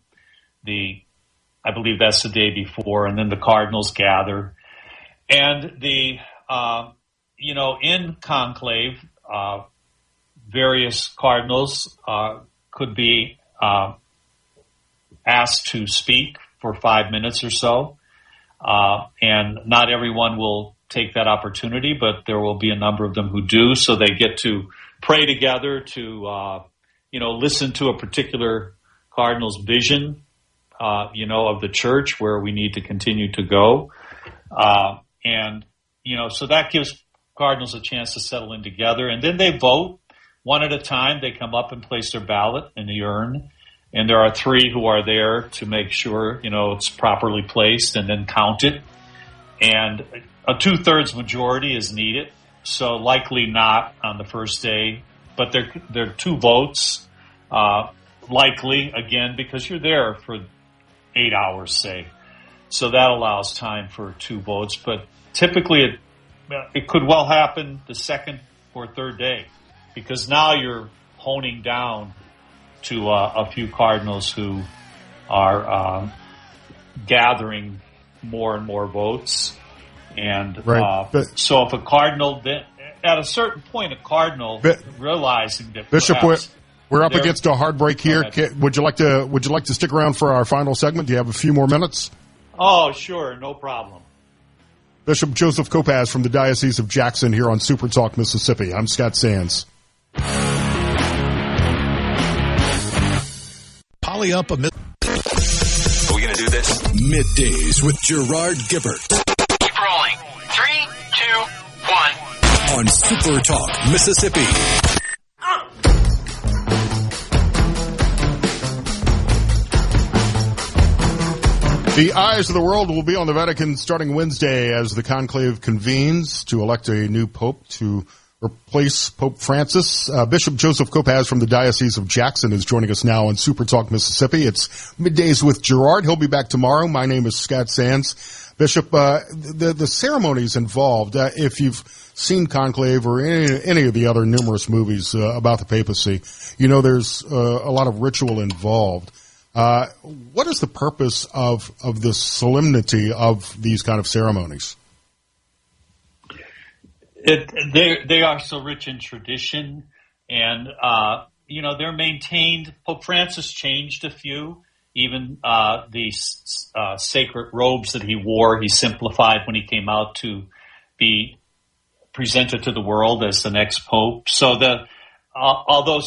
believe that's the day before, and then the cardinals gather, and in conclave, various cardinals could be asked to speak for 5 minutes or so, and not everyone will take that opportunity, but there will be a number of them who do, so they get to pray together, to listen to a particular Cardinal's vision, of the church, where we need to continue to go. So that gives Cardinals a chance to settle in together. And then they vote one at a time. They come up and place their ballot in the urn. And there are 3 who are there to make sure, it's properly placed and then count it. And a 2/3 majority is needed. So likely not on the first day, but there are 2 votes, likely, again, because you're there for 8 hours, say. So that allows time for 2 votes. But typically it could well happen the second or third day, because now you're honing down to a few Cardinals who are gathering more and more votes. And so if a Cardinal, at a certain point, a Cardinal realizing that Bishop, we're up against a hard break here. Would you like to stick around for our final segment? Do you have a few more minutes? Oh, sure, no problem. Bishop Joseph Kopacz from the Diocese of Jackson here on SuperTalk, Mississippi. I'm Scott Sands. Poly up a mid. Are we going to do this? Middays with Gerard Gibert. Keep rolling. 3, 2, 1. On SuperTalk, Mississippi. The eyes of the world will be on the Vatican starting Wednesday as the conclave convenes to elect a new pope to replace Pope Francis. Bishop Joseph Kopacz from the Diocese of Jackson is joining us now on SuperTalk Mississippi. It's Middays with Gerard. He'll be back tomorrow. My name is Scott Sands. Bishop, the ceremonies involved, if you've seen Conclave or any of the other numerous movies about the papacy, there's a lot of ritual involved. What is the purpose of the solemnity of these kind of ceremonies? They are so rich in tradition, and they're maintained. Pope Francis changed a few. Even the sacred robes that he wore, he simplified when he came out to be presented to the world as the next pope. So although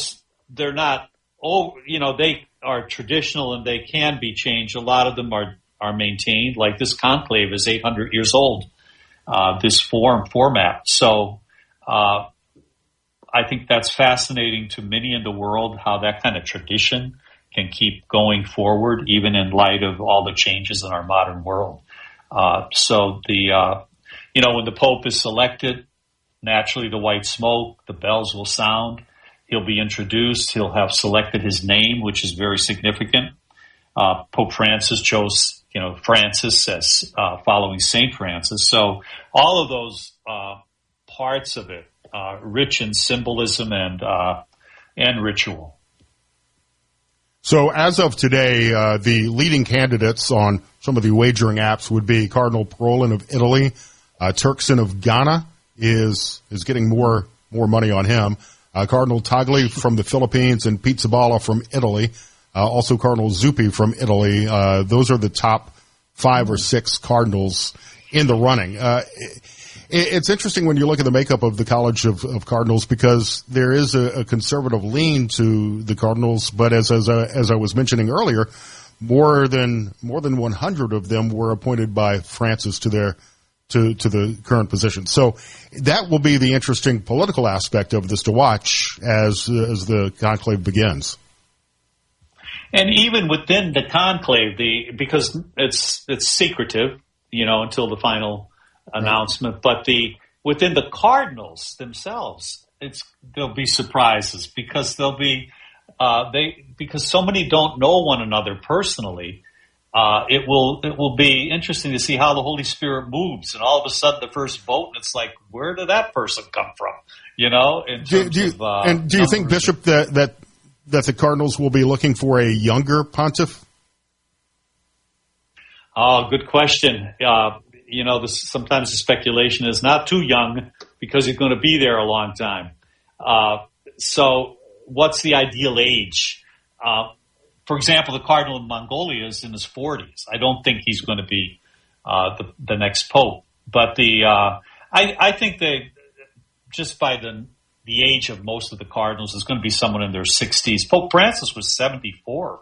they're not, they are traditional and they can be changed, a lot of them are maintained. Like this conclave is 800 years old. This format. So I think that's fascinating to many in the world, how that kind of tradition can keep going forward, even in light of all the changes in our modern world. So when the Pope is selected, naturally the white smoke, the bells will sound. He'll be introduced. He'll have selected his name, which is very significant. Pope Francis chose Francis as following St. Francis. So all of those parts of it rich in symbolism and ritual. So as of today, the leading candidates on some of the wagering apps would be Cardinal Parolin of Italy. Turkson of Ghana is getting more money on him. Cardinal Tagle from the Philippines and Pizzaballa from Italy. Also Cardinal Zuppi from Italy. Those are the top 5 or 6 cardinals in the running. It's interesting when you look at the makeup of the College of Cardinals, because there is a conservative lean to the cardinals, but as I was mentioning earlier, more than 100 of them were appointed by Francis to the current position. So that will be the interesting political aspect of this to watch as the conclave begins. And even within the conclave, because it's secretive, until the final announcement, but within the cardinals themselves, there'll be surprises, because there'll be because so many don't know one another personally. It will be interesting to see how the Holy Spirit moves, and all of a sudden the first vote, and it's like, where did that person come from? Do you think, Bishop, that the cardinals will be looking for a younger pontiff? Oh, good question. Sometimes the speculation is not too young, because he's going to be there a long time. So what's the ideal age? For example, the Cardinal of Mongolia is in his 40s. I don't think he's going to be the next pope. But I think just by the the age of most of the cardinals is going to be someone in their 60s. Pope Francis was 74 or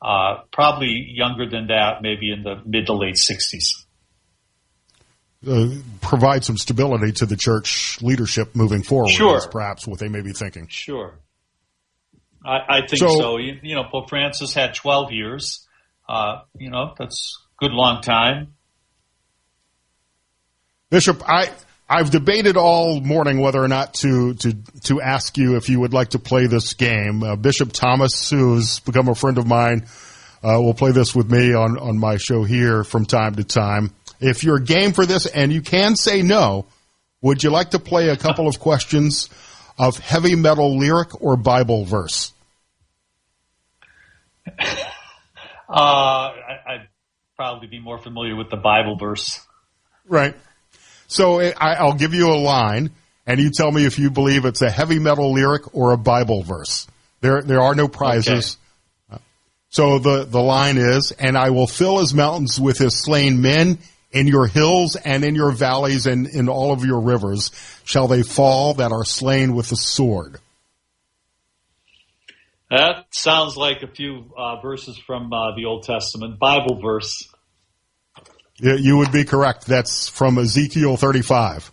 5. Probably younger than that, maybe in the mid to late 60s. Provide some stability to the church leadership moving forward. Sure. Is perhaps what they may be thinking. Sure. I think so. You know, Pope Francis had 12 years. You know, that's a good long time. Bishop, I've debated all morning whether or not to ask you if you would like to play this game. Bishop Thomas, who's become a friend of mine, will play this with me on my show here from time to time. If you're game for this, and you can say no, would you like to play a couple of questions of heavy metal lyric or Bible verse? I'd probably be more familiar with the Bible verse. Right. So I'll give you a line, and you tell me if you believe it's a heavy metal lyric or a Bible verse. There are no prizes. Okay. So the line is, and I will fill his mountains with his slain men. In your hills and in your valleys and in all of your rivers shall they fall that are slain with the sword. That sounds like a few verses from the Old Testament, Bible verse. Yeah, you would be correct. That's from Ezekiel 35.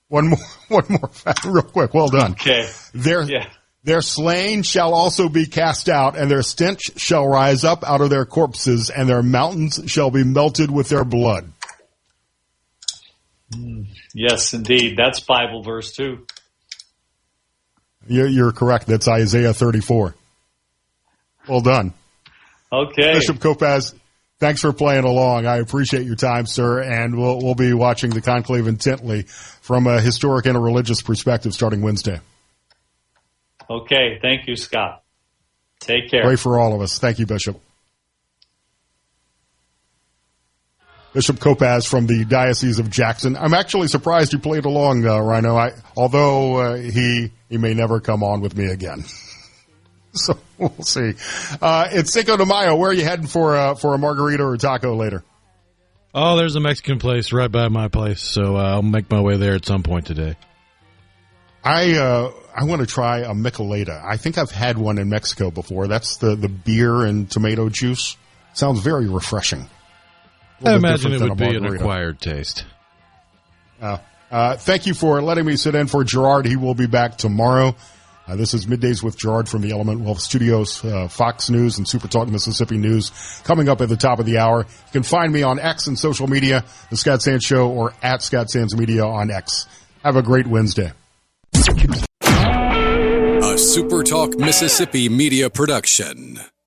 One more fact, real quick. Well done. Okay. Their slain shall also be cast out, and their stench shall rise up out of their corpses, and their mountains shall be melted with their blood. Yes, indeed. That's Bible verse, too. You're correct. That's Isaiah 34. Well done. Okay. Bishop Kopacz, thanks for playing along. I appreciate your time, sir, and we'll be watching the conclave intently from a historic and a religious perspective starting Wednesday. Okay. Thank you, Scott. Take care. Pray for all of us. Thank you, Bishop. Bishop Kopacz from the Diocese of Jackson. I'm actually surprised you played along, Rhino, although he may never come on with me again. So we'll see. It's Cinco de Mayo. Where are you heading for a margarita or a taco later? Oh, there's a Mexican place right by my place, so I'll make my way there at some point today. I want to try a Michelada. I think I've had one in Mexico before. That's the beer and tomato juice. Sounds very refreshing. I imagine it would be an acquired taste. Thank you for letting me sit in for Gerard. He will be back tomorrow. This is Middays with Gerard from the Element Wealth Studios, Fox News and SuperTalk Mississippi News. Coming up at the top of the hour. You can find me on X and social media, The Scott Sands Show, or at Scott Sands Media on X. Have a great Wednesday. A SuperTalk Mississippi media production.